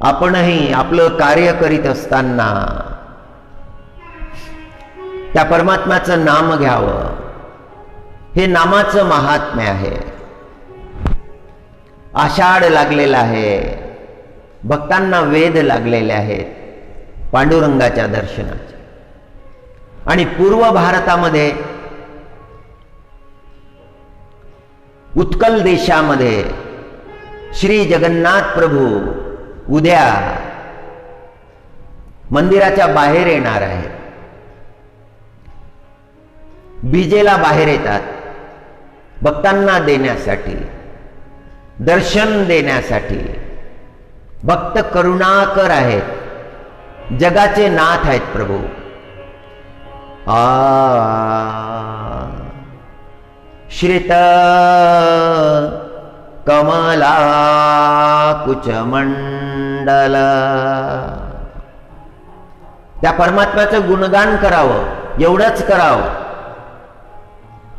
आपणही आपलं कार्य करीत असताना त्या परमात्म्याचं नाम घ्यावं. हे नामाचं महात्म्य आहे. आषाढ लागलेला आहे, भक्तांना वेध लागलेले आहेत पांडुरंगाच्या दर्शनाचे. आणि पूर्व भारतामध्ये, उत्कल देशामध्ये श्री जगन्नाथ प्रभू उद्या मंदिराच्या बाहेर येणार आहेत. बीजेला बाहेर येतात भक्तांना देण्यासाठी, दर्शन देण्यासाठी. भक्त करुणाकर आहेत, जगाचे नाथ आहेत प्रभू. श्रित कमला कुचमंडल. त्या परमात्म्याचं गुणगान करावं, एवढंच करावं,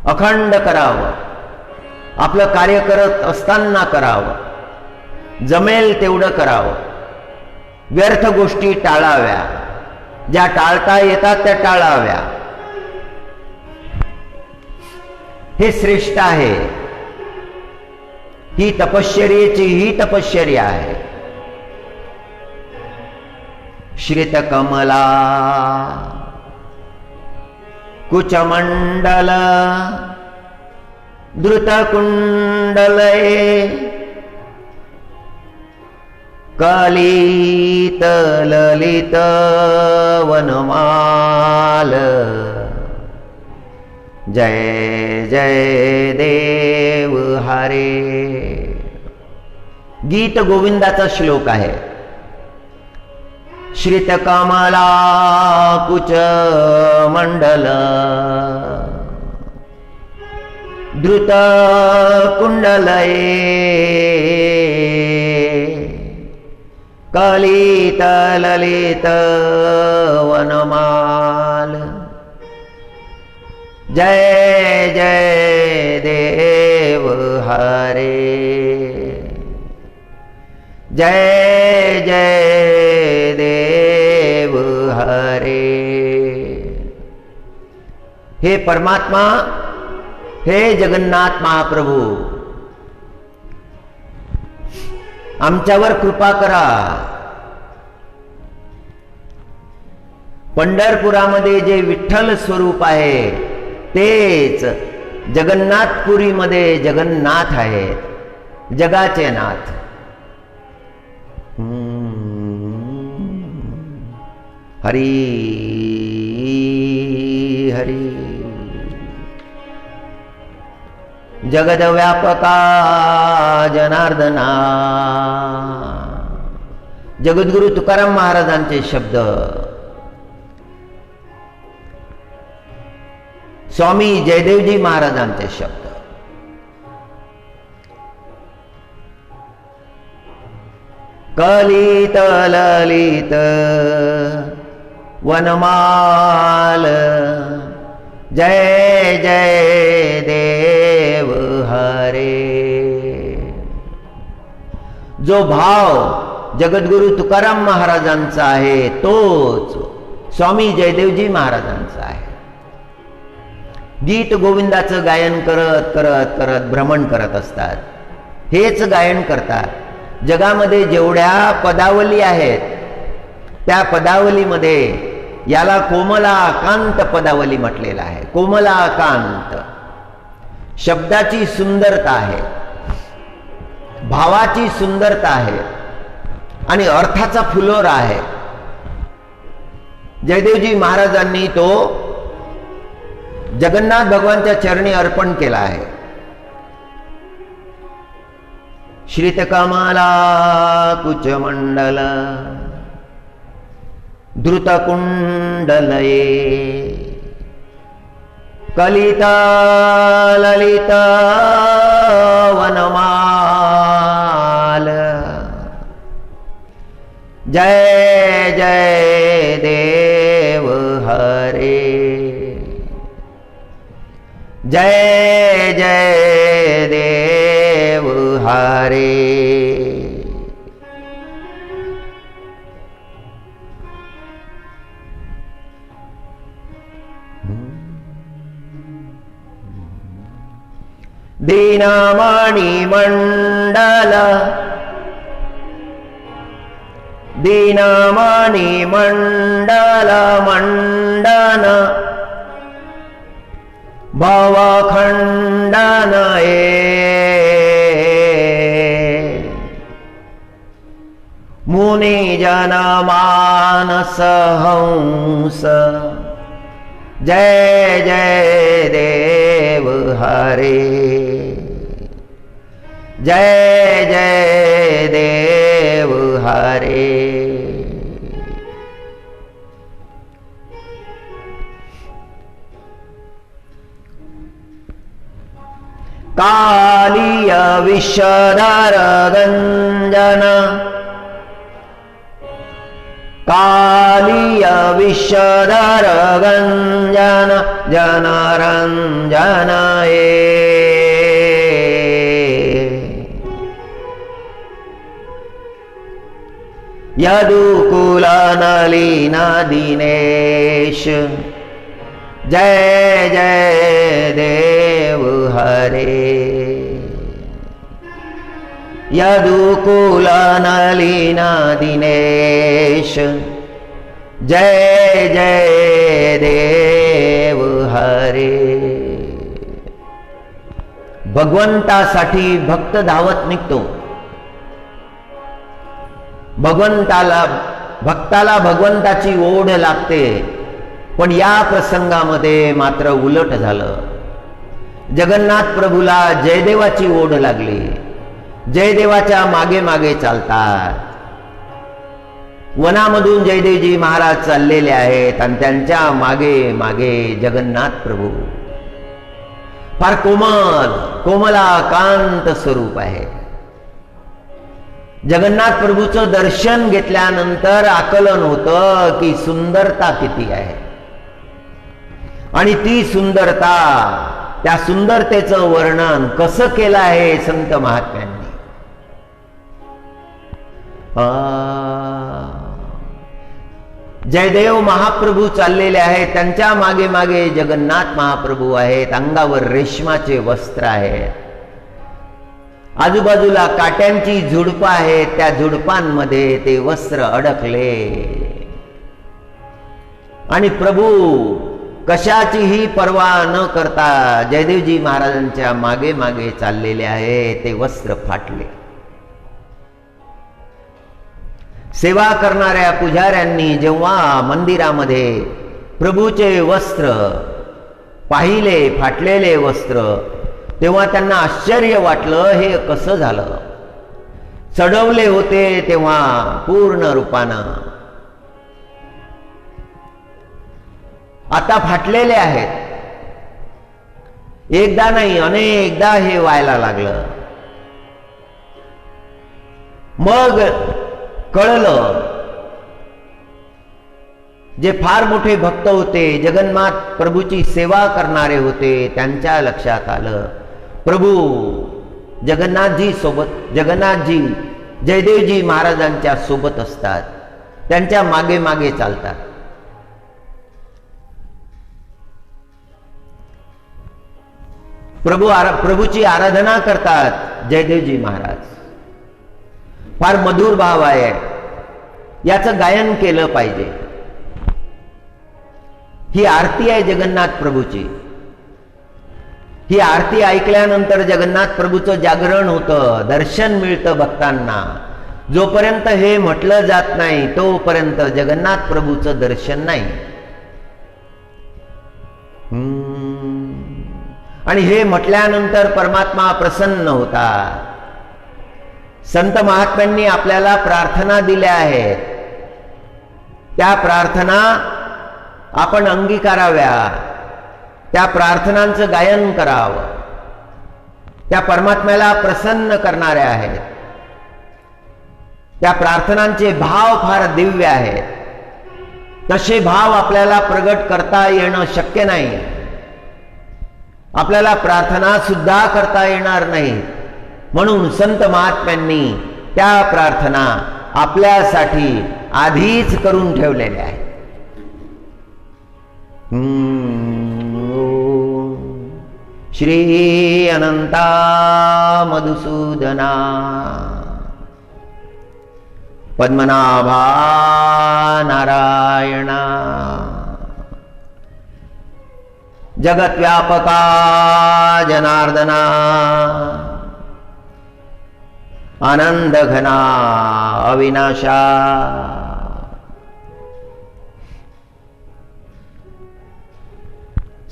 अखंड करावं. आपलं कार्य करत असताना करावं, जमेल तेवढं करावं. व्यर्थ गोष्टी टाळाव्या, ज्या टाळता येतात त्या टाळाव्या. हे श्रेष्ठ आहे. ही तपश्चर्येची ही तपश्चर्या आहे. श्रित कमला कुचमंडल द्रुत कुंडलये कलित ललित वनमाल. जय जय देव हरे. गीत गोविंदाचा श्लोक आहे. श्रित कमला कुच मंडल द्रुत कुंडलये कलित ललित वनमाल. जय जय देव हरे. जय जय देव हरे. हे परमात्मा, हे जगन्नाथ महाप्रभू, आमच्यावर कृपा करा. पंढरपुरामध्ये जे विठ्ठल स्वरूप आहे तेच जगन्नाथपुरीमध्ये जगन्नाथ आहेत, जगाचे नाथ. हरी हरी. जगद्व्यापका जनार्दना. जगद्गुरु तुकाराम महाराजांचे शब्द. स्वामी जयदेवजी महाराजांचे शब्द. कलित ललित वनमाल. जय जय देव हरे. जो भाव जगद्गुरु तुकाराम महाराजांचा आहे तोच स्वामी जयदेवजी महाराजांचा आहे. गीत गोविंदाचं गायन करत करत करत भ्रमण करत असतात. हेच गायन करतात. जगामध्ये जेवढ्या पदावली आहेत त्या पदावलीमध्ये याला कोमलाकांत पदावली म्हटलेलं आहे. कोमलाकांत शब्दाची सुंदरता आहे, भावाची सुंदरता आहे आणि अर्थाचा फुलोरा आहे. जयदेवजी महाराजांनी तो जगन्नाथ भगवानच्या चरणी अर्पण केला आहे. श्रितकमला कुचमंडल द्रुतकुंडलये कलिता ललिता वनमाल जय जय देव हरे जय जय देव हरे. दीनमणि मंडल दीनमणि मंडल मंडन भवखंडन मुनि जन मानस हंस जय जय देव हरे जय जय देव हरे. कालीय विषधर गंजन कालीय विषधर गंजन जनरंजन यदुकुल नलिन दिनेश जय जय देव हरे यदुकुल नलिन दिनेश जय जय देव हरे. भगवंतासाठी भक्त धावत निघतो. भक्ताला भगवंताची ओढ लागते. पण या प्रसंगामध्ये मात्र उलट झालं. जगन्नाथ प्रभूला जयदेवाची ओढ लागली. जयदेवाच्या मागे मागे चालतात. वनामधून जयदेवजी महाराज चाललेले आहेत आणि त्यांच्या मागे मागे जगन्नाथ प्रभू. फार कोमलाकांत स्वरूप आहे. जगन्नाथ प्रभूचं दर्शन घेतल्यानंतर आकलन होतं की सुंदरता किती आहे आणि ती सुंदरता, त्या सुंदरतेचं वर्णन कसं केलं आहे संत महात्म्यांनी. जयदेव महाप्रभू चाललेले आहेत. त्यांच्या मागे मागे जगन्नाथ महाप्रभू आहेत. अंगावर रेशमाचे वस्त्र आहेत. आजूबाजूला काट्यांची झुडपं आहेत. त्या झुडपांमध्ये ते वस्त्र अडकले आणि प्रभू कशाचीही पर्वा न करता जयदेवजी महाराजांच्या मागे मागे चाललेले आहे. ते वस्त्र फाटले. सेवा करणाऱ्या पुजाऱ्यांनी जेव्हा मंदिरामध्ये प्रभूचे वस्त्र पाहिले, फाटलेले वस्त्र, तेव्हा त्यांना आश्चर्य वाटलं. हे कसं झालं? चढवले होते तेव्हा पूर्ण रूपानं, आता फाटलेले आहेत. एकदा नाही अनेकदा हे व्हायला लागलं. मग कळलं. जे फार मोठे भक्त होते, जगन्नाथ प्रभूची सेवा करणारे होते, त्यांच्या लक्षात आलं प्रभू जगन्नाथजी जयदेवजी महाराजांच्या सोबत असतात, त्यांच्या मागे मागे चालतात. प्रभूची आराधना करतात जयदेवजी महाराज. फार मधुर भाव आहे. याचं गायन केलं पाहिजे. ही आरती आहे जगन्नाथ प्रभूची. ही आरती ऐकल्यानंतर जगन्नाथ प्रभूचं जागरण होतं, दर्शन मिळतं भक्तांना. जोपर्यंत हे म्हटलं जात नाही तोपर्यंत जगन्नाथ प्रभूचं दर्शन नाही. आणि हे म्हटल्यानंतर परमात्मा प्रसन्न होतात. संत महात्म्यांनी आपल्याला प्रार्थना दिल्या आहेत, त्या प्रार्थना आपण अंगीकाराव्या, त्या प्रार्थनांचं गायन करावं. त्या परमात्म्याला प्रसन्न करणाऱ्या आहेत. त्या प्रार्थनांचे भाव फार दिव्य आहेत. तसे भाव आपल्याला प्रगट करता येणं शक्य नाही. आपल्याला प्रार्थना सुद्धा करता येणार नाही. म्हणून संत महात्म्यांनी त्या प्रार्थना आपल्यासाठी आधीच करून ठेवलेल्या आहेत. श्री अनंता मधुसूदना पद्मनाभा नारायणा जगत्व्यापका जनार्दना आनंद घना अविनाशा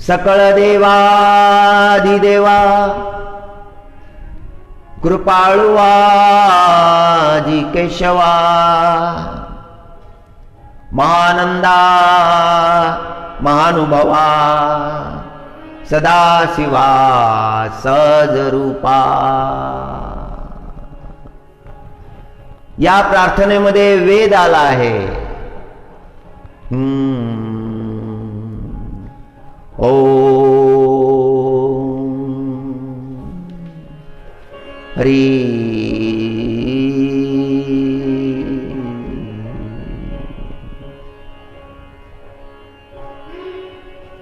सकळ देवाधिदेवा कृपाळुवा जी केशवा महानंदा महानुभवा सदाशिवा सहजरूपा. या प्रार्थनेमध्ये वेद आला आहे. हरी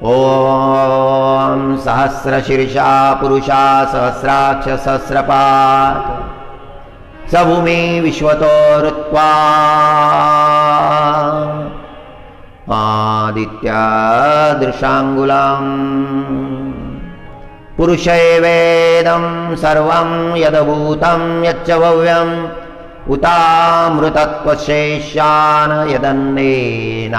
ओम सहस्रशीर्षा पुरुषा सहस्राक्ष सहस्रपाद सभूमि विश्वतो ऋत्वा आदित्या दृशांगुलम् पुरुष एवेदं सर्वं यदभूतं यच्च भव्यम् उतामृतत्वशेषान् यदन्नेनातिरोहति.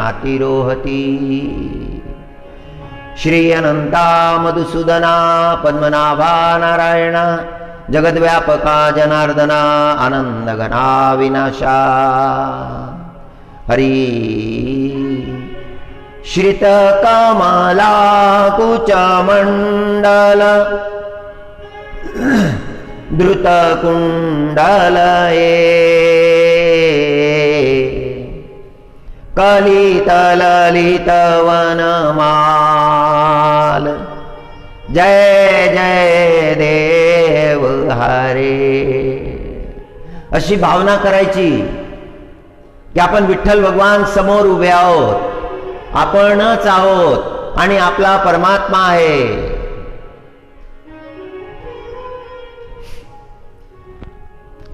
श्री अनंता मधुसूदना पद्मनाभा नारायण जगद्व्यापका जनार्दना आनंदघना विनाशा. हरी श्रितकमला कुचमण्डल द्रुतकुण्डलये कलितललितवनमाल जय जय देव हरे. अशी भावना करायची की आपण विठ्ठल भगवान समोर उभे आहोत, आपणच आहोत आणि आपला परमात्मा आहे.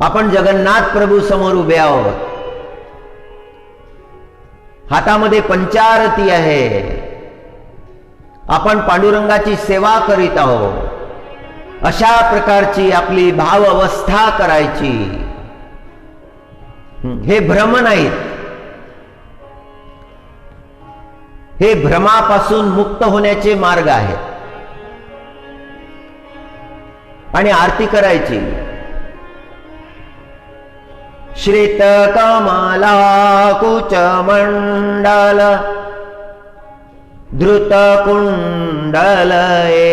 आपण जगन्नाथ प्रभू समोर उभे आहोत. हातामध्ये पंचारती आहे. आपण पांडुरंगाची सेवा करीत आहोत. अशा प्रकारची आपली भाव अवस्था करायची. हे भ्रम नाहीत. हे भ्रमापासून मुक्त होण्याचे मार्ग आहेत. आणि आरती करायची. श्रित कमला कुचमण्डल धृत कुण्डलये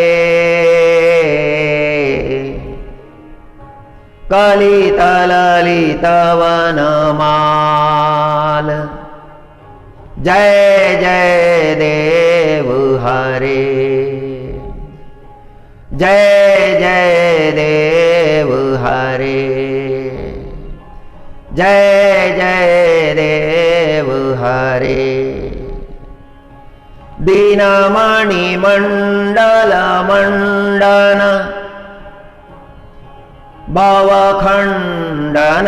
कलितललितवनमाल जय जय देव हरे. जय जय देव हरे. जय जय देव हरे. दीनमणि मंडल मंडन भवखंडन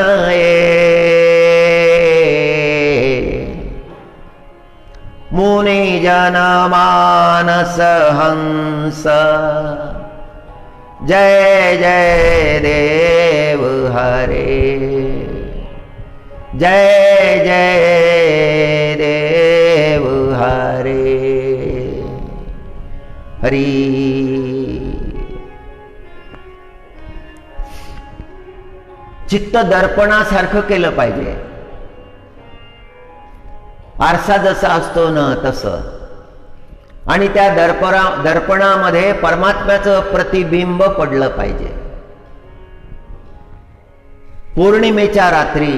मुनि जनमानस हंस जय जय देव हरे जय जय देव हरे हरी। चित्त दर्पणासारखं केलं पाहिजे. आरसा जसा असतो ना तसं, आणि त्या दर्पणामध्ये परमात्म्याचं प्रतिबिंब पडलं पाहिजे. पौर्णिमेच्या रात्री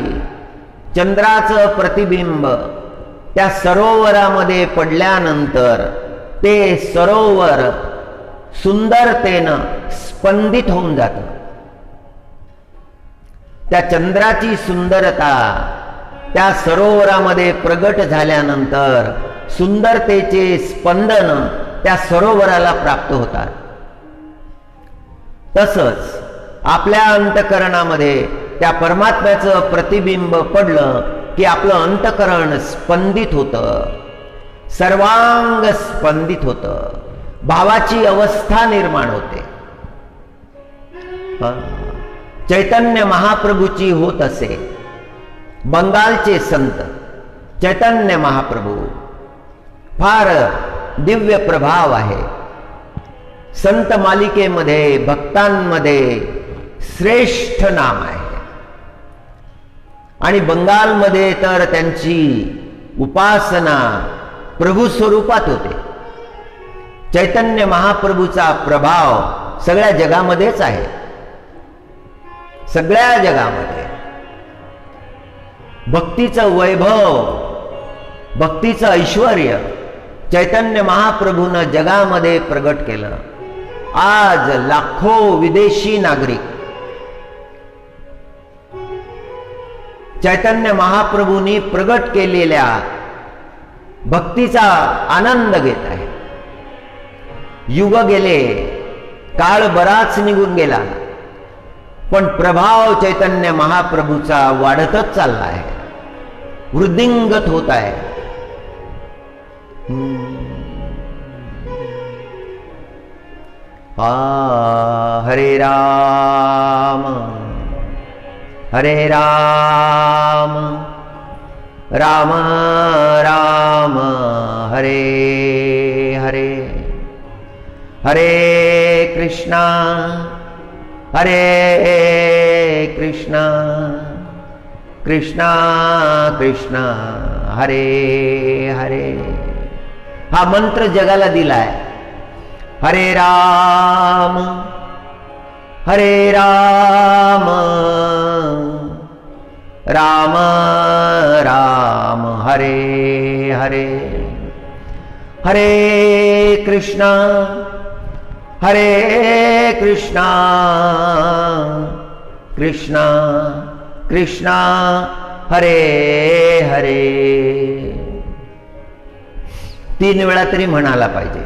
चंद्राचं प्रतिबिंब त्या सरोवरामध्ये पडल्यानंतर ते सरोवर सुंदरतेनं स्पंदित होऊन जातं. त्या चंद्राची सुंदरता त्या सरोवरामध्ये प्रगट झाल्यानंतर सुंदरतेचे स्पंदन त्या सरोवराला प्राप्त होतात. तसंच आपल्या अंतःकरणामध्ये त्या परमात्म्याचं प्रतिबिंब पडलं की आपलं अंतःकरण स्पंदित होतं, सर्वांग स्पंदित होतं, भावाची अवस्था निर्माण होते. चैतन्य महाप्रभूची होत असे. बंगालचे संत चैतन्य महाप्रभू फार दिव्य प्रभाव आहे. संत मालिकेमध्ये भक्तांमध्ये श्रेष्ठ नाम आहे. आणि बंगालमध्ये तर त्यांची उपासना प्रभू स्वरूपात होते. चैतन्य महाप्रभूचा प्रभाव सगळ्या जगामध्येच आहे. सगळ्या जगामध्ये भक्तीचं वैभव, भक्तीचं ऐश्वर्य चैतन्य महाप्रभूनं जगामध्ये प्रगट केलं. आज लाखो विदेशी नागरिक चैतन्य महाप्रभूंनी प्रगट केलेल्या भक्तीचा आनंद घेत आहे. युग गेले, काळ बराच निघून गेला, पण प्रभाव चैतन्य महाप्रभूचा वाढतच चालला आहे, वृद्धिंगत होत आहे. हरे राम हरे राम राम राम हरे हरे हरे कृष्णा हरे कृष्णा कृष्णा कृष्णा हरे हरे. हा मंत्र जगाला दिलाय. हरे राम राम राम हरे हरे हरे कृष्णा कृष्णा कृष्णा हरे हरे. 3 वेळा तरी म्हणाला पाहिजे.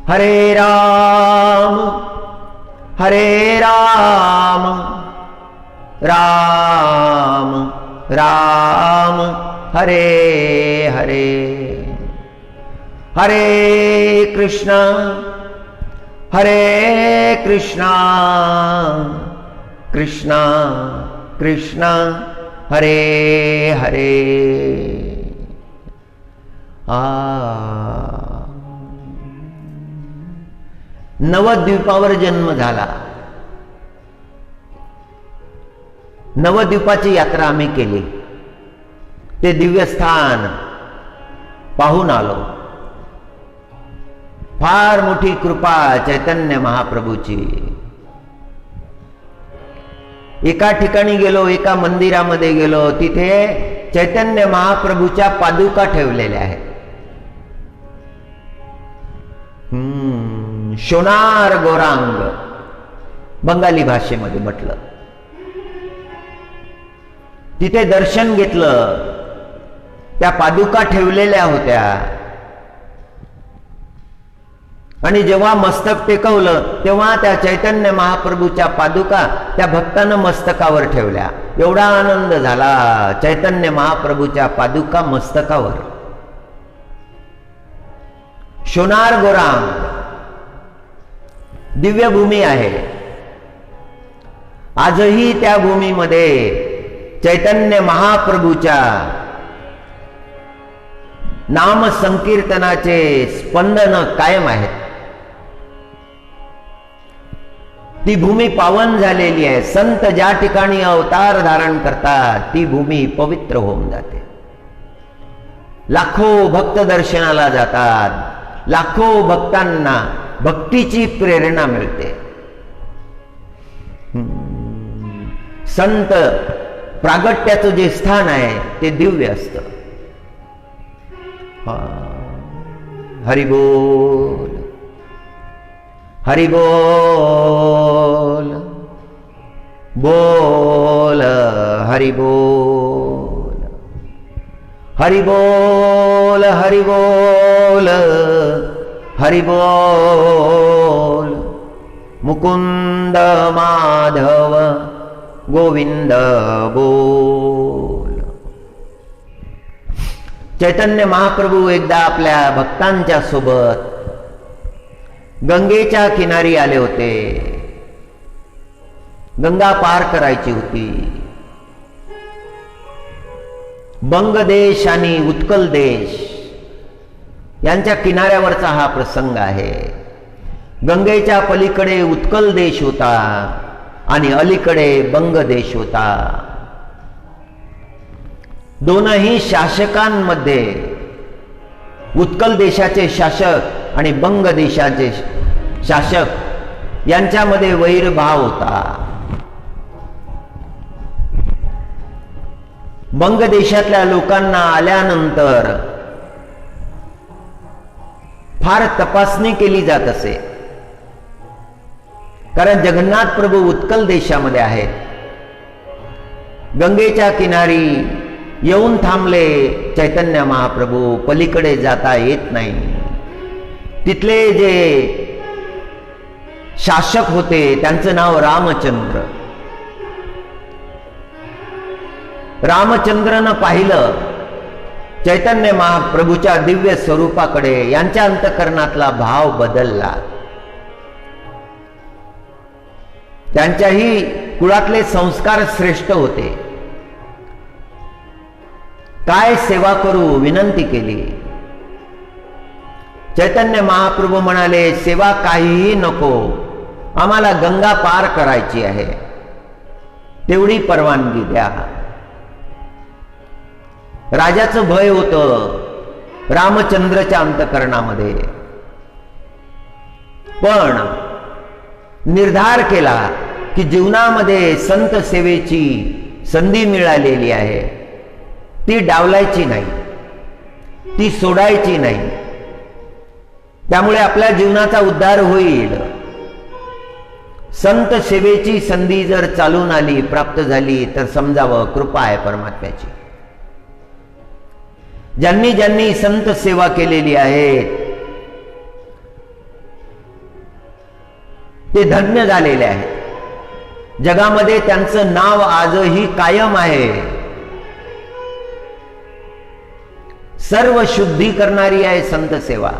हरे राम राम राम हरे हरे हरे कृष्णा कृष्णा कृष्णा हरे हरे. नवद्वीपावर जन्म झाला. नवद्वीपाची यात्रा आम्ही केली. ते दिव्यस्थान पाहून आलो. फार मोठी कृपा चैतन्य महाप्रभूची. एका ठिकाणी गेलो, एका मंदिरामध्ये गेलो, तिथे चैतन्य महाप्रभूच्या पादुका ठेवलेल्या आहेत. सोनार गौरांग बंगाली भाषेमध्ये म्हटलं. तिथे दर्शन घेतलं. त्या पादुका ठेवलेल्या होत्या. आणि जेव्हा मस्तक टेकवलं तेव्हा त्या चैतन्य महाप्रभूच्या पादुका त्या भक्तानं मस्तकावर ठेवल्या. एवढा आनंद झाला. चैतन्य महाप्रभूच्या पादुका मस्तकावर. सोनार गोराम दिव्य भूमी आहे. आजही त्या भूमीमध्ये चैतन्य महाप्रभूच्या नाम संकीर्तनाचे स्पंदन कायम आहेत. ती भूमी पावन झालेली आहे. संत ज्या ठिकाणी अवतार धारण करतात ती भूमी पवित्र होऊन जाते. लाखो भक्त दर्शनाला जातात. लाखो भक्तांना भक्तीची प्रेरणा मिळते. संत प्रागट्याचं जे स्थान आहे ते दिव्य असतं. हरि बोल, हरि बोल, बोल हरि बोल, हरि बोल, हरि बोल, हरि बोल, मुकुंद माधव गोविंद बोल. चैतन्य महाप्रभू एकदा आपल्या भक्तांच्या सोबत गंगेच्या किनारी आले होते. गंगा पार करायची होती. बंग देश आणि उत्कल देश यांच्या किनाऱ्यावरचा हा प्रसंग आहे. गंगेच्या पलीकडे उत्कल देश होता आणि अलीकडे बंग देश होता. दोनही शासकांमध्ये उत्कल देशाचे शासक आणि बंग देशाचे शासक यांच्यामध्ये वैरभाव होता. बंग देशातल्या लोकांना आल्यानंतर फार तपासणी केली जात असे. कारण जगन्नाथ प्रभू उत्कल देशामध्ये आहेत. गंगेच्या किनारी येऊन थांबले चैतन्य महाप्रभू. पलीकडे जाता येत नाही. तिथले जे शासक होते त्यांचं नाव रामचंद्र. रामचंद्रनं पाहिलं चैतन्य महाप्रभूच्या दिव्य स्वरूपाकडे. यांच्या अंतःकरणातला भाव बदलला. त्यांच्याही कुळातले संस्कार श्रेष्ठ होते. काय सेवा करू विनंती केली. चैतन्य महाप्रभू म्हणाले, सेवा काहीही नको, आम्हाला गंगा पार करायची आहे, तेवढी परवानगी द्या. राजाचं भय होतं रामचंद्रच्या अंतःकरणामध्ये. पण निर्धार केला की जीवनामध्ये संत सेवेची संधी मिळालेली आहे, ती डावलायची नाही, ती सोडायची नाही. त्यामुळे आपल्या जीवनाचा उद्धार होईल. संत सेवेची संधी जर चालून आली, प्राप्त झाली, तर समजावं कृपा आहे परमात्म्याची. ज्यांनी ज्यांनी संत सेवा केलेली आहे ते धन्य झालेले आहेत. जगामध्ये त्यांचं नाव आजही कायम आहे. सर्व शुद्धी करणारी आहे संत सेवा,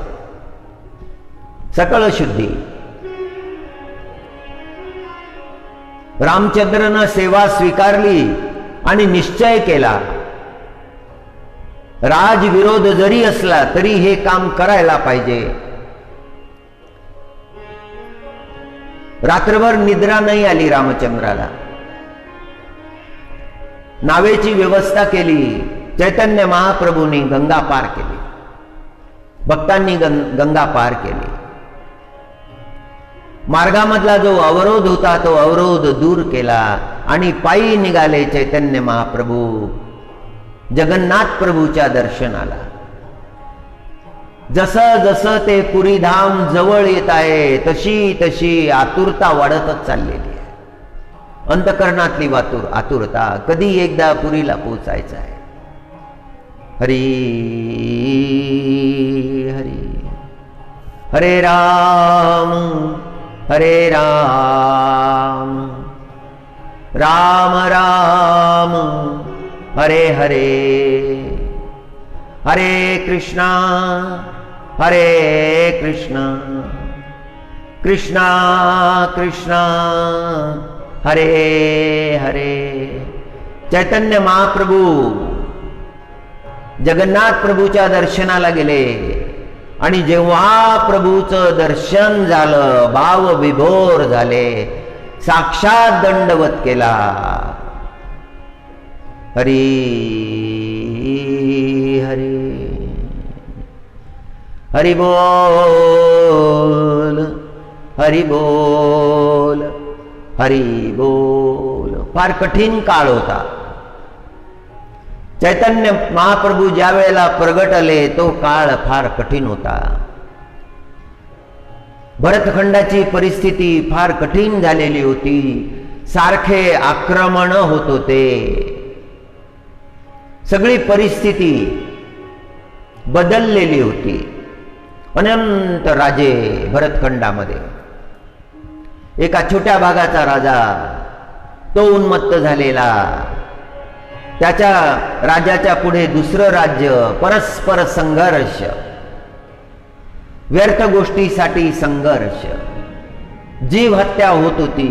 सकळ शुद्धी. रामचंद्रनं सेवा स्वीकारली आणि निश्चय केला, राजविरोध जरी असला तरी हे काम करायला पाहिजे. रात्रभर निद्रा नाही आली रामचंद्राला. नावेची व्यवस्था केली. चैतन्य महाप्रभूंनी गंगा पार केली. भक्तांनी गंगा पार केली. मार्गामधला जो अवरोध होता तो अवरोध दूर केला आणि पायी निघाले चैतन्य महाप्रभू जगन्नाथ प्रभूच्या दर्शनाला. जसं जसं ते पुरीधाम जवळ येत आहे तशी तशी आतुरता वाढतच चाललेली आहे. अंतःकरणातली आतुरता, कधी एकदा पुरीला पोचायचं आहे. हरी हरी, हरे राम हरे राम, राम राम हरे हरे, हरे कृष्णा हरे कृष्ण कृष्ण कृष्ण हरे हरे। चैतन्य महाप्रभू जगन्नाथ प्रभूच्या दर्शनाला गेले आणि जेव्हा प्रभूचं दर्शन झालं भाव विभोर झाले, साक्षात दंडवत केला। हरी हरी हरि बोल हरि बोल हरि बोल। फार कठीण काळ होता। चैतन्य महाप्रभू ज्या वेळेला प्रगटले तो काळ फार कठीण होता। भरतखंडाची परिस्थिती फार कठीण झालेली होती। सारखे आक्रमण होत होते। सगळी परिस्थिती बदललेली होती। अनंत राजे भरतखंडामध्ये, एका छोट्या भागाचा राजा तो उन्मत्त झालेला, त्याच्या राज्याच्या पुढे दुसरं राज्य, परस्पर संघर्ष, व्यर्थ गोष्टीसाठी संघर्ष, जीव हत्या होत होती,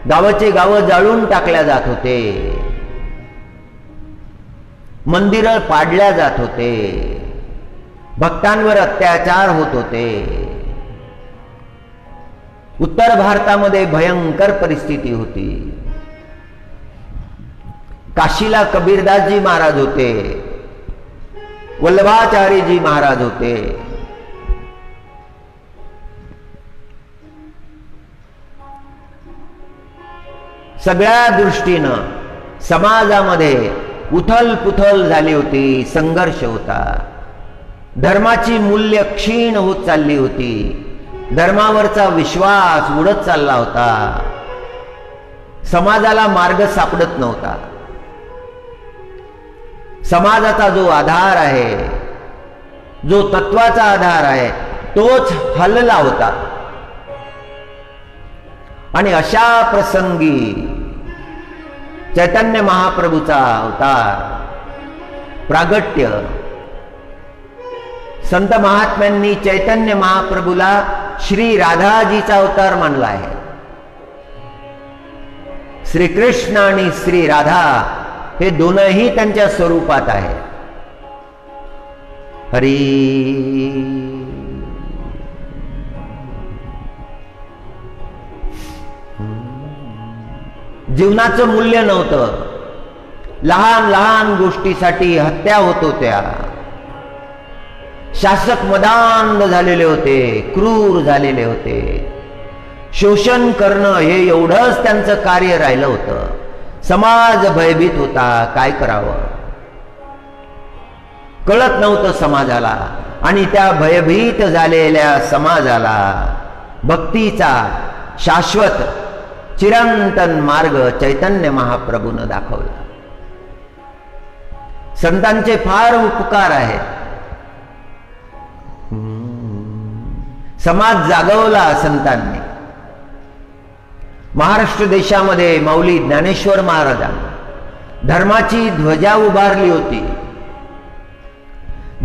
गावाचे गाव जाळून टाकल्या जात होते, मंदिरं पाडल्या जात होते, भक्तांवर अत्याचार होत होते। उत्तर भारतामध्ये भयंकर परिस्थिती होती। काशीला कबीरदासजी महाराज होते, वल्लभाचार्यजी महाराज होते। सगळ्या दृष्टीनं समाजामध्ये उथल पुथल झाली होती, संघर्ष होता। धर्माची मूल्य क्षीण होत चालली होती। धर्मावरचा विश्वास उडत चालला होता। समाजाला मार्ग सापडत नव्हता। समाजाचा जो आधार आहे, जो तत्वाचा आधार आहे, तोच हलला होता। आणि अशा प्रसंगी चैतन्य महाप्रभूचा अवतार, प्रागट्य, संत महात्म्यांनी चैतन्य महाप्रभूला श्री राधाजीचा अवतार मानला आहे। श्रीकृष्ण आणि श्री राधा हे दोनही त्यांच्या स्वरूपात आहे। हरी जीवनाचं मूल्य नव्हतं। लहान लहान गोष्टीसाठी हत्या होत होत्या। शासक मदांध झालेले होते, क्रूर झालेले होते। शोषण करणं हे एवढंच त्यांचं कार्य राहिलं होतं। समाज भयभीत होता, काय करावं कळत नव्हतं समाजाला। आणि त्या भयभीत झालेल्या समाजाला भक्तीचा शाश्वत चिरंतन मार्ग चैतन्य महाप्रभूनं दाखवला। संतांचे फार उपकार आहेत। समाज जागवला संतांनी। महाराष्ट्र देशामध्ये माऊली ज्ञानेश्वर महाराजांनी धर्माची ध्वजा उभारली होती।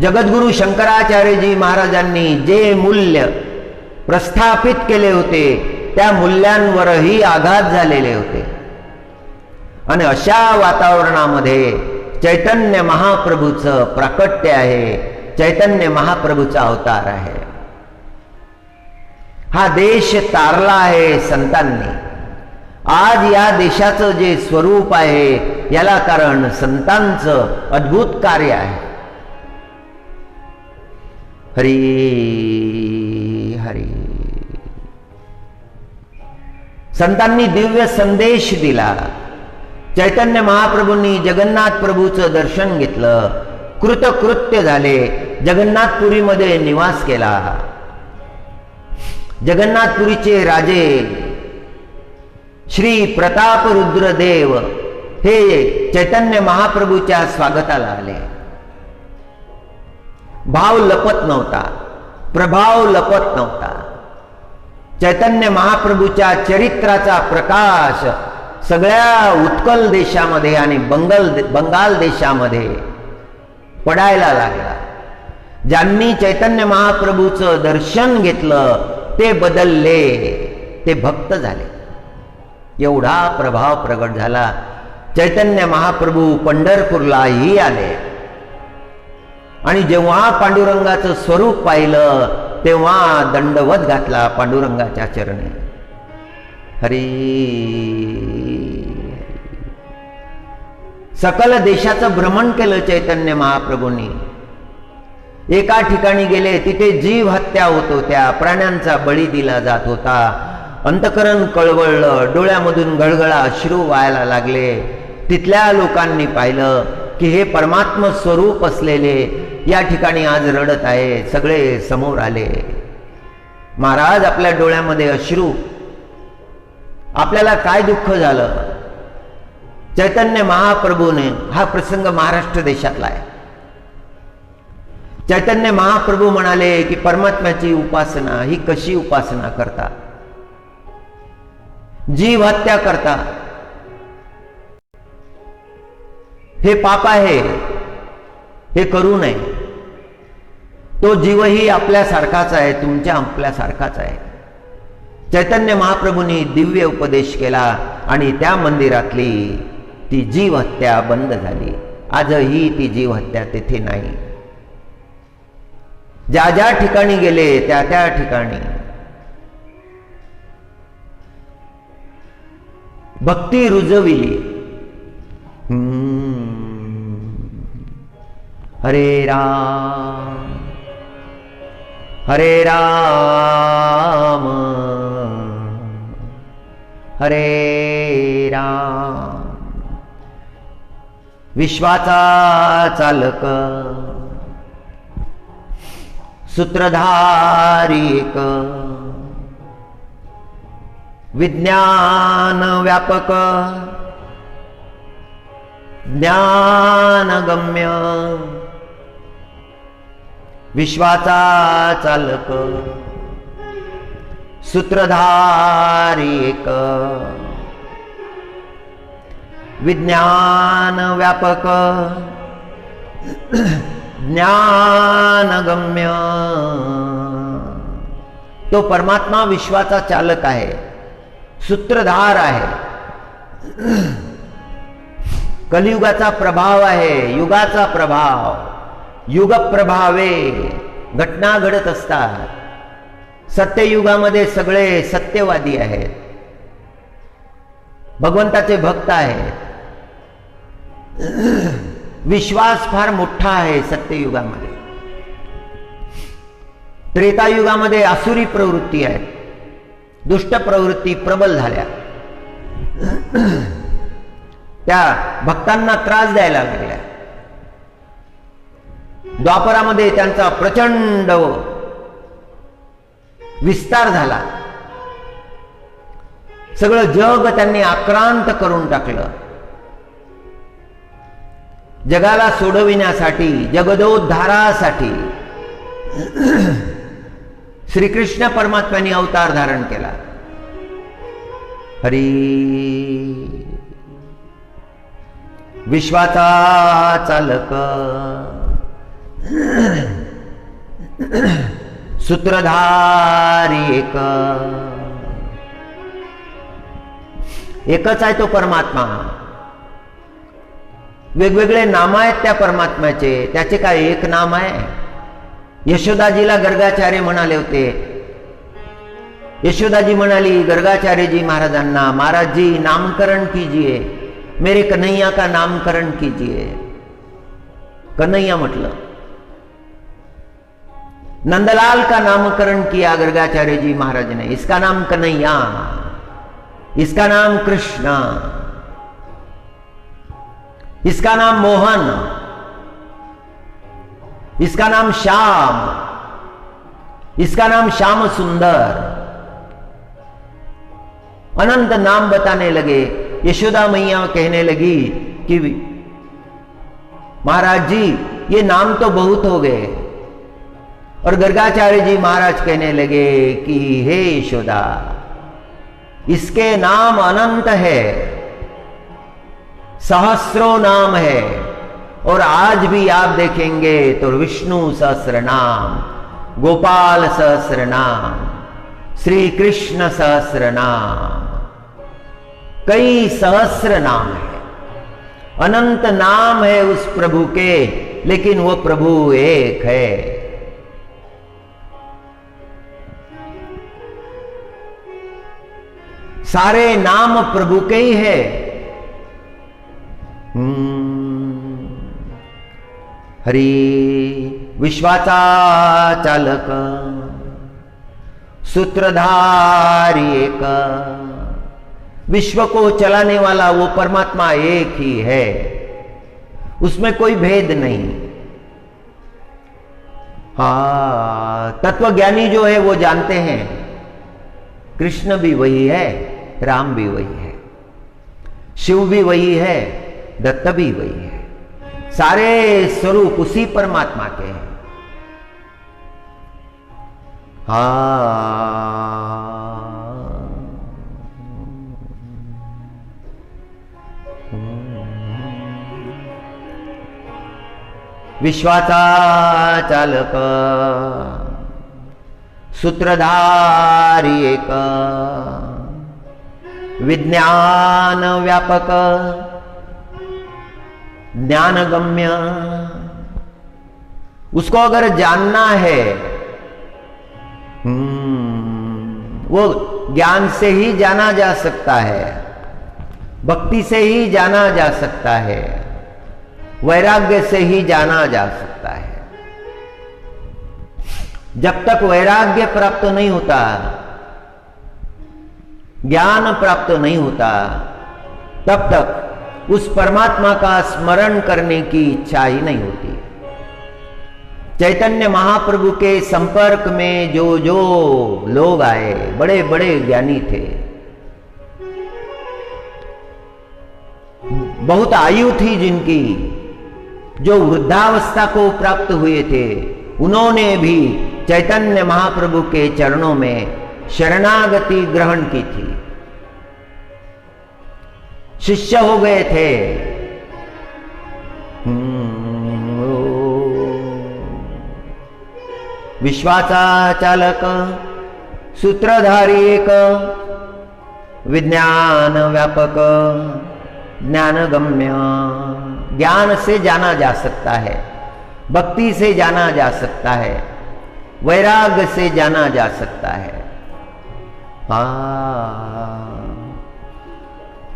जगद्गुरु शंकराचार्यजी महाराजांनी जे मूल्य प्रस्थापित केले होते त्या मूल्यांवरही आघात झालेले होते। आणि अशा वातावरणामध्ये चैतन्य महाप्रभूचं प्राकट्य आहे, चैतन्य महाप्रभूचा अवतार आहे। हा देश तारला आहे संतांनी। आज या देशाचं जे स्वरूप आहे याला कारण संतांचं अद्भुत कार्य आहे। हरी हरी। संतांनी दिव्य संदेश दिला। चैतन्य महाप्रभूंनी जगन्नाथ प्रभूचं दर्शन घेतलं, कृतकृत्य झाले, जगन्नाथपुरीमध्ये निवास केला। जगन्नाथपुरीचे राजे श्री प्रताप रुद्रदेव हे चैतन्य महाप्रभूच्या स्वागताला आले। भाव लपत नव्हता, प्रभाव लपत नव्हता। चैतन्य महाप्रभूच्या चरित्राचा प्रकाश सगळ्या उत्कल देशामध्ये आणि बंगाल देशामध्ये पडायला लागला। ज्यांनी चैतन्य महाप्रभूचं दर्शन घेतलं ते बदलले, ते भक्त झाले. एवढा प्रभाव प्रगट झाला. चैतन्य महाप्रभू पंढरपूरलाही आले आणि जेव्हा पांडुरंगाचं स्वरूप पाहिलं तेव्हा दंडवत घातला पांडुरंगाच्या चरणी. हरी सकल देशाचं भ्रमण केलं चैतन्य महाप्रभूंनी. एका ठिकाणी गेले, तिथे जीव हत्या होत होत्या, प्राण्यांचा बळी दिला जात होता. अंतकरण कळवळलं, डोळ्यामधून गळगळा अश्रू वाहायला लागले. तिथल्या लोकांनी पाहिलं की हे परमात्म स्वरूप असलेले या ठिकाणी आज रडत आहे. सगळे समोर आले. महाराज, आपल्या डोळ्यामध्ये अश्रू, आपल्याला काय दुःख झालं? चैतन्य महाप्रभूने, हा प्रसंग महाराष्ट्र देशातला आहे. चैतन्य महाप्रभू म्हणाले की परमात्म्याची उपासना ही कशी उपासना करता? जीव हत्या करता, हे पाप आहे, हे करू नये. तो जीवही आपल्यासारखाच आहे, तुमच्या आपल्यासारखाच आहे. चैतन्य महाप्रभूंनी दिव्य उपदेश केला आणि त्या मंदिरातली ती जीव हत्या बंद झाली. आजही ती जीव हत्या तेथे नाही. ज्या ज्या ठिकाणी गेले त्या त्या ठिकाणी भक्ती रुजविली. हरे राम हरे राम हरे राम. विश्वाचा चालक सूत्रधारी एक, विज्ञान व्यापक ज्ञानगम्य, विश्वाचा चालक सूत्रधारी एक, विज्ञान व्यापक ज्ञानगम्य. तो परमात्मा विश्वाचा चालक आहे, सूत्रधार आहे. कलियुगाचा प्रभाव आहे, युगाचा प्रभाव. युग प्रभावे घटना घडत असतात. सत्ययुगामध्ये सगळे सत्यवादी आहेत, भगवंताचे भक्त आहेत. विश्वास फार मोठा आहे सत्ययुगामध्ये. त्रेतायुगामध्ये आसुरी प्रवृत्ती आहे, दुष्ट प्रवृत्ती प्रबल झाल्या, त्या भक्तांना त्रास द्यायला लागल्या. द्वापरामध्ये त्यांचा प्रचंड विस्तार झाला. सगळं जग त्यांनी आक्रांत करून टाकलं. जगाला सोडविण्यासाठी, जगदोद्धारासाठी श्रीकृष्ण परमात्म्यांनी अवतार धारण केला. हरी विश्वाचा चालक सूत्रधारी एक, एकच आहे तो परमात्मा. वेगवेगळे नाम आहेत त्या परमात्म्याचे, त्याचे काय एक नाम आहे? यशोदाजीला गर्गाचार्य म्हणाले होते. यशोदाजी म्हणाली गर्गाचार्यजी महाराजांना, महाराज जी नामकरण कीजिए, मेरे कन्हैया का नामकरण कीजिए. कन्हैया म्हटलं. नंदलाल का नामकरण किया गर्गाचार्य जी महाराज ने. इसका नाम कन्हैया, इसका नाम कृष्ण, इसका नाम मोहन, इसका नाम श्याम, इसका नाम श्याम सुंदर. अनंत नाम बताने लगे. यशोदा मैया कहने लगी कि महाराज जी ये नाम तो बहुत हो गए. और गर्गाचार्य जी महाराज कहने लगे कि हे यशोदा, इसके नाम अनंत है, सहस्रों नाम है और आज भी आप देखेंगे तो विष्णु सहस्र नाम, गोपाल सहस्र नाम, श्री कृष्ण सहस्र नाम, कई सहस्र नाम है, अनंत नाम है उस प्रभु के, लेकिन वो प्रभु एक है। सारे नाम प्रभु के ही है। हरि विश्वाचा चालक, सूत्रधारी एक, विश्व को चलाने वाला वो परमात्मा एक ही है, उसमें कोई भेद नहीं। तत्वज्ञानी जो है वो जानते हैं कृष्ण भी वही है, राम भी वही है, शिव भी वही है, दत्त भी वही है, सारे स्वरूप उसी परमात्मा के हैं। विश्वाचा चालक, सूत्रधारी एक, विज्ञान व्यापक, ज्ञानगम्य। उसको अगर जानना है, वो ज्ञान से ही जाना जा सकता है, भक्ति से ही जाना जा सकता है, वैराग्य से ही जाना जा सकता है। जब तक वैराग्य प्राप्त नहीं होता, ज्ञान प्राप्त नहीं होता, तब तक उस परमात्मा का स्मरण करने की इच्छा ही नहीं होती। चैतन्य महाप्रभु के संपर्क में जो जो लोग आए, बड़े बड़े ज्ञानी थे, बहुत आयु थी जिनकी, जो वृद्धावस्था को प्राप्त हुए थे, उन्होंने भी चैतन्य महाप्रभु के चरणों में शरणागति ग्रहण की थी, शिष्य हो गए थे। विश्वाचा चालक, सूत्रधारी एक, विज्ञान व्यापक, ज्ञानगम्य। ज्ञान से जाना जा सकता है, भक्ति से जाना जा सकता है, वैराग्य से जाना जा सकता है।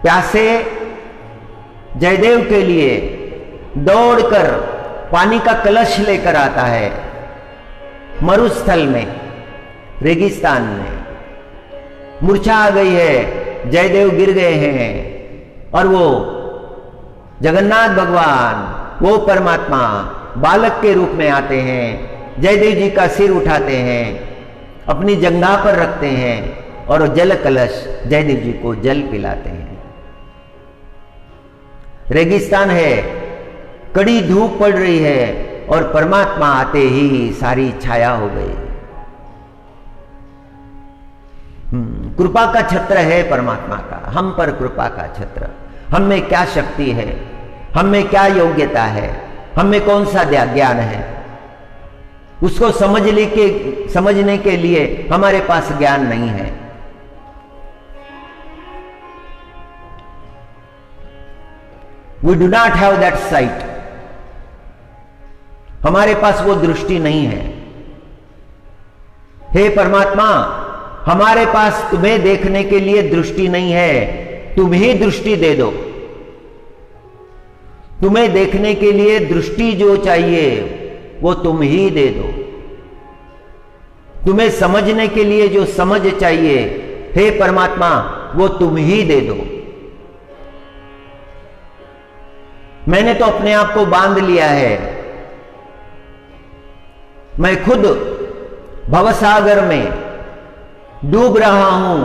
प्यासे जयदेव के लिए दौड़कर पानी का कलश लेकर आता है, मरुस्थल में, रेगिस्तान में। मूर्छा आ गई है, जयदेव गिर गए हैं, और वो जगन्नाथ भगवान, वो परमात्मा बालक के रूप में आते हैं, जयदेव जी का सिर उठाते हैं, अपनी जंघा पर रखते हैं, और जल कलश जयदेव जी को जल पिलाते हैं। रेगिस्तान है, कड़ी धूप पड़ रही है, और परमात्मा आते ही सारी छाया हो गई। कृपा का छत्र है परमात्मा का, हम पर कृपा का छत्र। हम में क्या शक्ति है, हम में क्या योग्यता है, हम में कौन सा ज्ञान है, उसको समझने के लिए हमारे पास ज्ञान नहीं है। We do not have that sight. हमारे पास वो दृष्टि नहीं है। हे परमात्मा, हमारे पास तुम्हें देखने के लिए दृष्टि नहीं है, तुम ही दृष्टि दे दो। तुम्हें देखने के लिए दृष्टि जो चाहिए वो तुम ही दे दो। तुम्हें समझने के लिए जो समझ चाहिए, हे परमात्मा, वो तुम ही दे दो। मैंने तो अपने आप को बांध लिया है, मैं खुद भवसागर में डूब रहा हूं,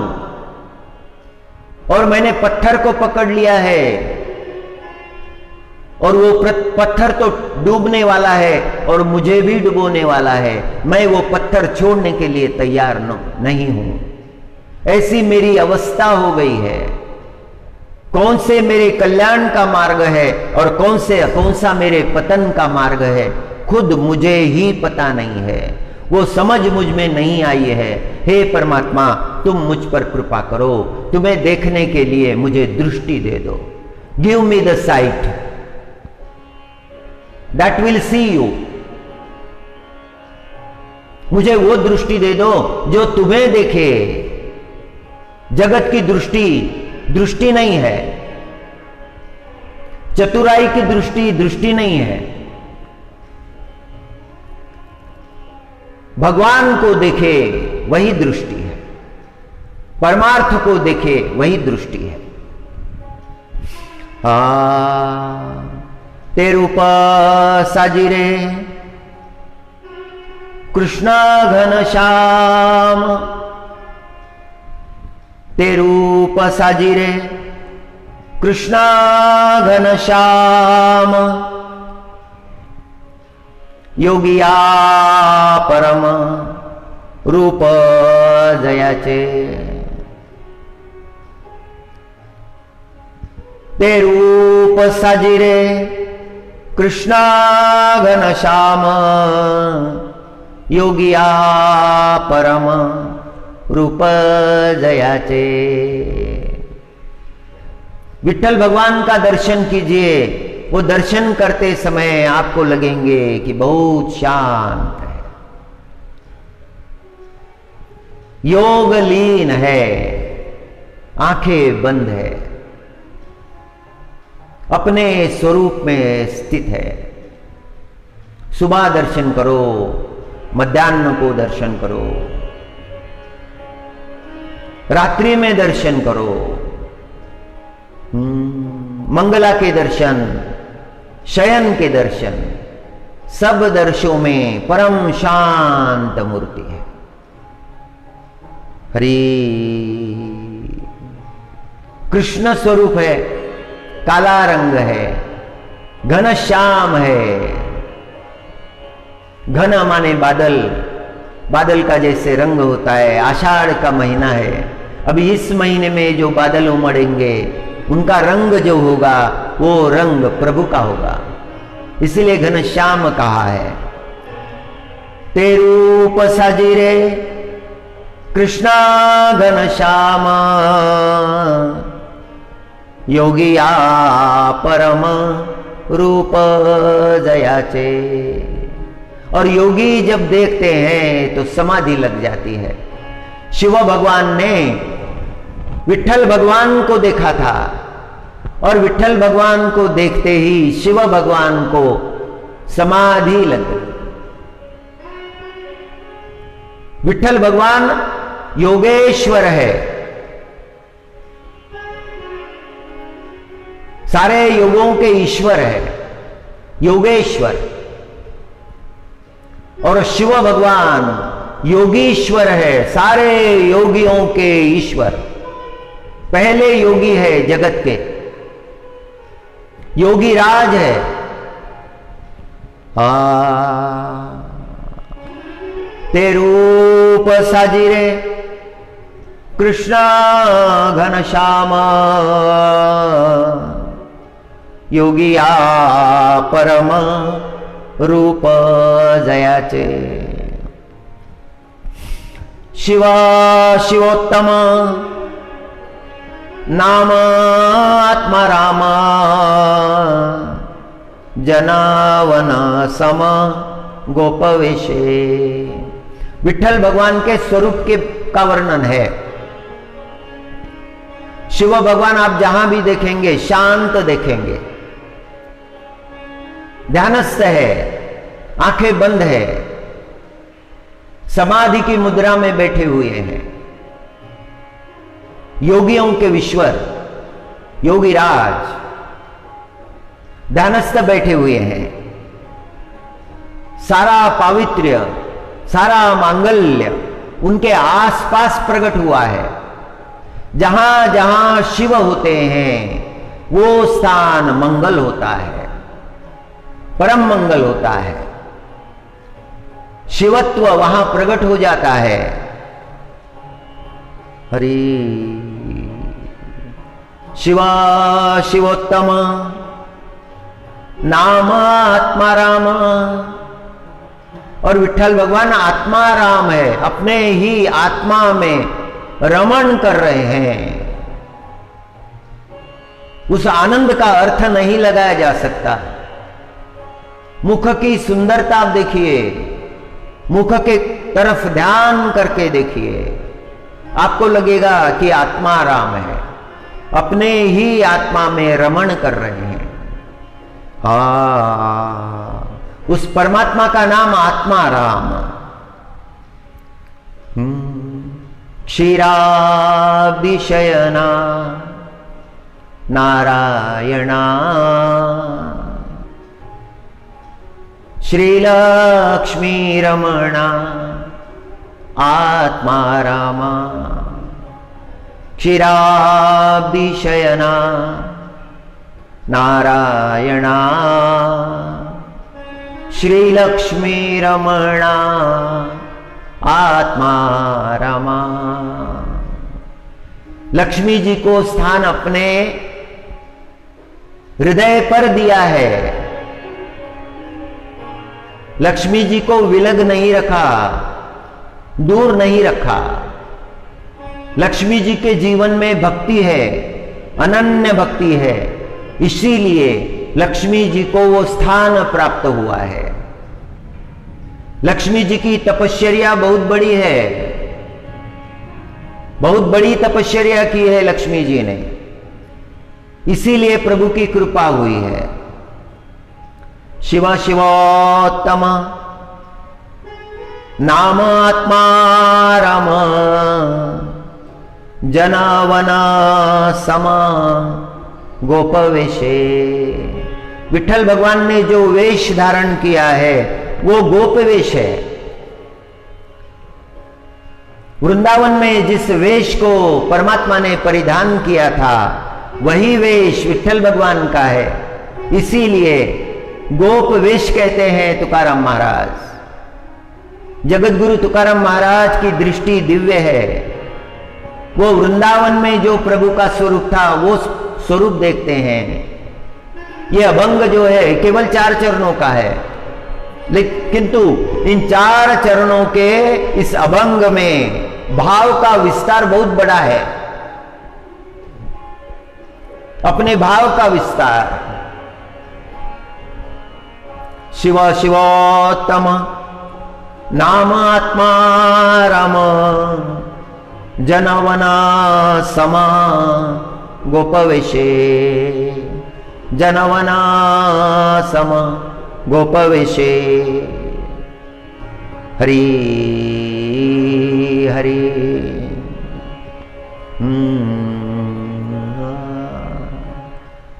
और मैंने पत्थर को पकड़ लिया है, और वो पत्थर तो डूबने वाला है और मुझे भी डुबोने वाला है। मैं वो पत्थर छोड़ने के लिए तैयार नहीं हूं। ऐसी मेरी अवस्था हो गई है। कौन से मेरे कल्याण का मार्ग है और कौन सा मेरे पतन का मार्ग है, खुद मुझे ही पता नहीं है, वो समझ मुझ में नहीं आई है। हे परमात्मा, तुम मुझ पर कृपा करो, तुम्हें देखने के लिए मुझे दृष्टि दे दो। Give me the sight that will see you. मुझे वो दृष्टि दे दो जो तुम्हें देखे। जगत की दृष्टि नहीं है, चतुराई की दृष्टि नहीं है। भगवान को देखे वही दृष्टि है, परमार्थ को देखे वही दृष्टि है। ते रूप साजिरे कृष्ण घन श्याम, ते रूप साजिरे कृष्ण घन श्याम, योगिया परम रूप जयाचे। ते रूप साजिरे कृष्ण घन श्याम, योगिया परम रूप जयाचे। विठ्ठल भगवान का दर्शन कीजिए, वो दर्शन करते समय आपको लगेंगे कि बहुत शांत है, योग लीन है, आंखें बंद है, अपने स्वरूप में स्थित है। सुबह दर्शन करो, मध्याह्न को दर्शन करो, रात्रि में दर्शन करो, मंगला के दर्शन, शयन के दर्शन, सब दर्शों में परम शांत मूर्ति है। हरि कृष्ण स्वरूप है, काला रंग है, घन श्याम है। घन माने बादल, बादल का जैसे रंग होता है। आषाढ़ का महीना है, अभी इस महीने में जो बादल उमड़ेंगे उनका रंग जो होगा वो रंग प्रभु का होगा, इसलिए घन श्याम कहा है। ते रूप साजिरे कृष्ण घन श्याम, योगिया परम रूप जयाचे। और योगी जब देखते हैं तो समाधि लग जाती है। शिव भगवान ने विठ्ठल भगवान को देखा था और विठ्ठल भगवान को देखते ही शिव भगवान को समाधि लग गई। विठ्ठल भगवान योगेश्वर है, सारे योगों के ईश्वर है, योगेश्वर। और शिव भगवान योगीश्वर है, सारे योगियों के ईश्वर। पहले योगी है जगत के, योगी राज है। ते रूप साजिरे कृष्ण घन श्याम, योगिया परम रूप जयाचे। शिवा शिवोत्तम नाम आत्मा राम, जनावन सम गोपवेशे। विठ्ठल भगवान के स्वरूप के का वर्णन है। शिव भगवान आप जहां भी देखेंगे शांत देखेंगे, ध्यानस्थ है, आंखें बंद है, समाधि की मुद्रा में बैठे हुए हैं। योगियों के ईश्वर योगीराज ध्यानस्थ बैठे हुए हैं। सारा पावित्र्य, सारा मांगल्य उनके आसपास प्रकट हुआ है। जहां जहां शिव होते हैं वो स्थान मंगल होता है, परम मंगल होता है। शिवत्व वहां प्रकट हो जाता है। हरि शिवा शिवोत्तम नाम आत्मा राम। और विठ्ठल भगवान आत्मा राम है, अपने ही आत्मा में रमण कर रहे हैं। उस आनंद का अर्थ नहीं लगाया जा सकता। मुख की सुंदरता आप देखिए, मुख के तरफ ध्यान करके देखिए, आपको लगेगा कि आत्मा राम है, अपने ही आत्मा में रमण कर रहे हैं। उस परमात्मा का नाम आत्मा राम। क्षीराब्धि शयना नारायणा श्रीलक्ष्मी रमणा आत्मा रामा। क्षीराब्धि शयना नारायणा श्रीलक्ष्मी रमणा आत्मा रमा। लक्ष्मी जी को स्थान अपने हृदय पर दिया है। लक्ष्मी जी को विलग नहीं रखा, दूर नहीं रखा। लक्ष्मी जी के जीवन में भक्ति है, अनन्य भक्ति है, इसीलिए लक्ष्मी जी को वो स्थान प्राप्त हुआ है। लक्ष्मी जी की तपश्चर्या बहुत बड़ी है, बहुत बड़ी तपश्चर्या की है लक्ष्मी जी ने, इसीलिए प्रभु की कृपा हुई है। शिव शिवोत्तम नाम आत्मा राम जनवन सम गोपवेशे। विठ्ठल भगवान ने जो वेश धारण किया है वो गोपवेश है। वृंदावन में जिस वेश को परमात्मा ने परिधान किया था वही वेश विठ्ठल भगवान का है, इसीलिए गोप वेश कहते हैं तुकाराम महाराज। जगत गुरु तुकाराम महाराज की दृष्टि दिव्य है। वो वृंदावन में जो प्रभु का स्वरूप था वो स्वरूप देखते हैं। ये अभंग जो है केवल 4 चरणों का है, लेकिन किंतु इन 4 चरणों के इस अभंग में भाव का विस्तार बहुत बड़ा है, अपने भाव का विस्तार। शिव शिवोत्तम नाम आत्मा राम जनवना समा गोपवेशे। जनवना सम गोपवेशे। हरि हरि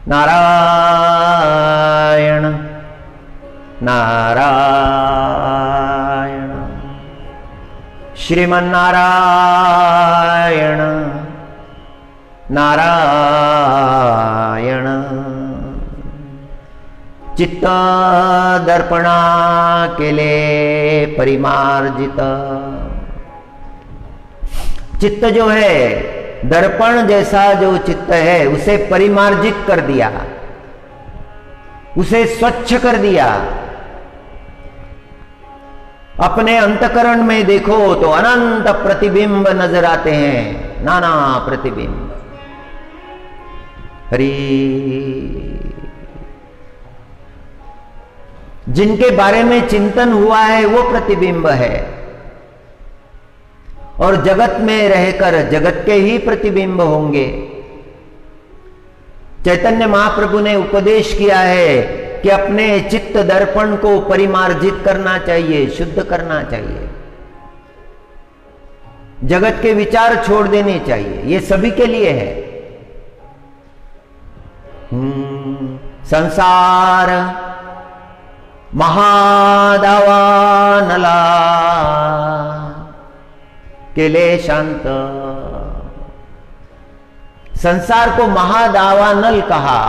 नारायण नारायण श्रीमन्नारायण नारायण। चित्त दर्पणा केले परिमार्जित। चित्त जो है दर्पण जैसा जो चित्त है उसे परिमार्जित कर दिया, उसे स्वच्छ कर दिया। अपने अंतकरण में देखो तो अनंत प्रतिबिंब नजर आते हैं, नाना प्रतिबिंब। हरि जिनके बारे में चिंतन हुआ है वो प्रतिबिंब है, और जगत में रहकर जगत के ही प्रतिबिंब होंगे। चैतन्य महाप्रभु ने उपदेश किया है कि अपने चित्त दर्पण को परिमार्जित करना चाहिए, शुद्ध करना चाहिए। जगत के विचार छोड़ देने चाहिए, ये सभी के लिए है। संसार महादावानला केले शांत। संसार को महादावानल कहा,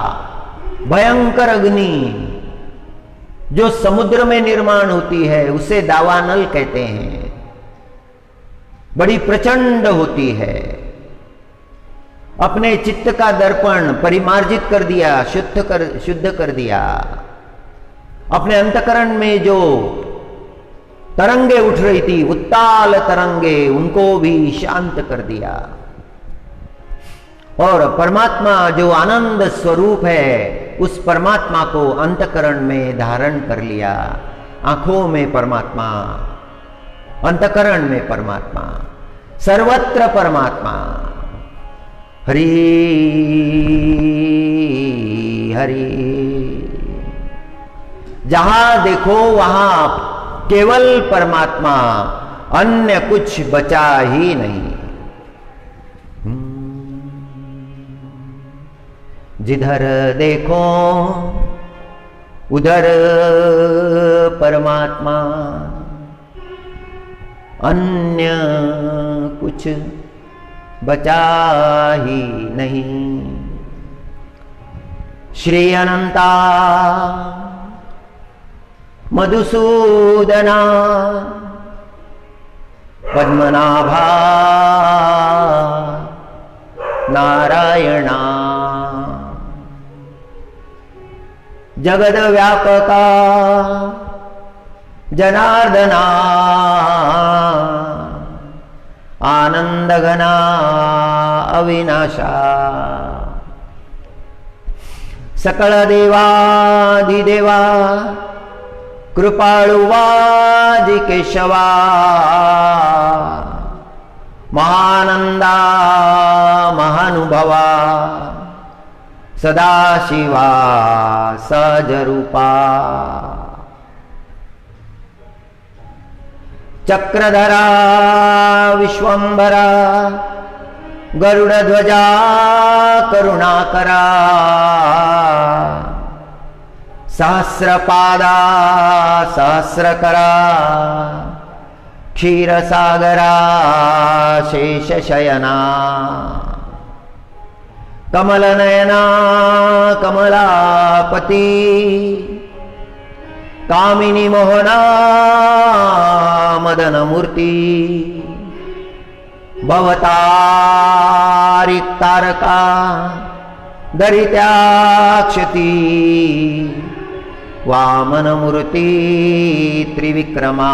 भयंकर अग्नि जो समुद्र में निर्माण होती है उसे दावानल कहते हैं, बड़ी प्रचंड होती है। अपने चित्त का दर्पण परिमार्जित कर दिया, शुद्ध कर दिया। अपने अंतकरण में जो तरंगे उठ रही थी, उत्ताल तरंगे, उनको भी शांत कर दिया। और परमात्मा जो आनंद स्वरूप है, उस परमात्मा को अंतकरण में धारण कर लिया। आंखों में परमात्मा, अंतकरण में परमात्मा, सर्वत्र परमात्मा। हरि हरि। जहां देखो वहां केवल परमात्मा, अन्य कुछ बचा ही नहीं। जिधर देखो उधर परमात्मा, अन्य कुछ बचा ही नहीं। श्री अनंता मधुसूदना पद्मनाभा नारायणा, जगद व्यापका जनार्दना, आनंद घना अविनाशा, सकल देवाधिदेवा कृपाळुवादि केशवा, महानंदा महानुभवा, सदाशिवा सहजरूपा, चक्रधरा विश्वंभरा, गरुडध्वजा करुणाकरा, सहस्रपादा सहस्रकरा, क्षीरसागरा शेषशयना, कमलनयना कमलापति, कामिनी मोहना मदनमूर्ति, भवतारिक तारका दरित्याक्षति, वामनमूर्ति त्रिविक्रमा,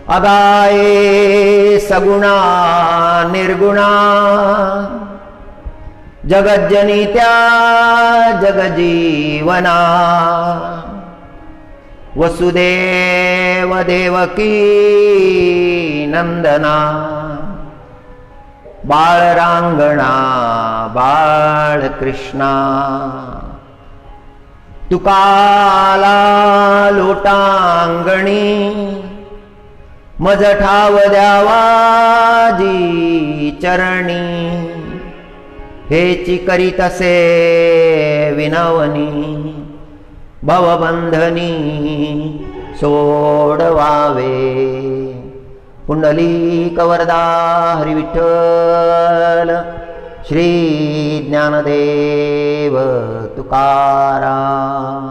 अगाये सगुणा निर्गुणा, जगज्जनित्या जगजीवना, वसुदेव देवकी नंदना, बाळरांगणा बाळकृष्णा, तुकाला लोटांगणी, मज ठाव द्यावाजी चरणी, हेची करीतसे विनवनी, भवबंधनी सोडवावे। पुंडलीक वरदा हरी विठ्ठल, श्री ज्ञानदेव तुकाराम।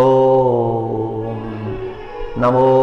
ओम नमो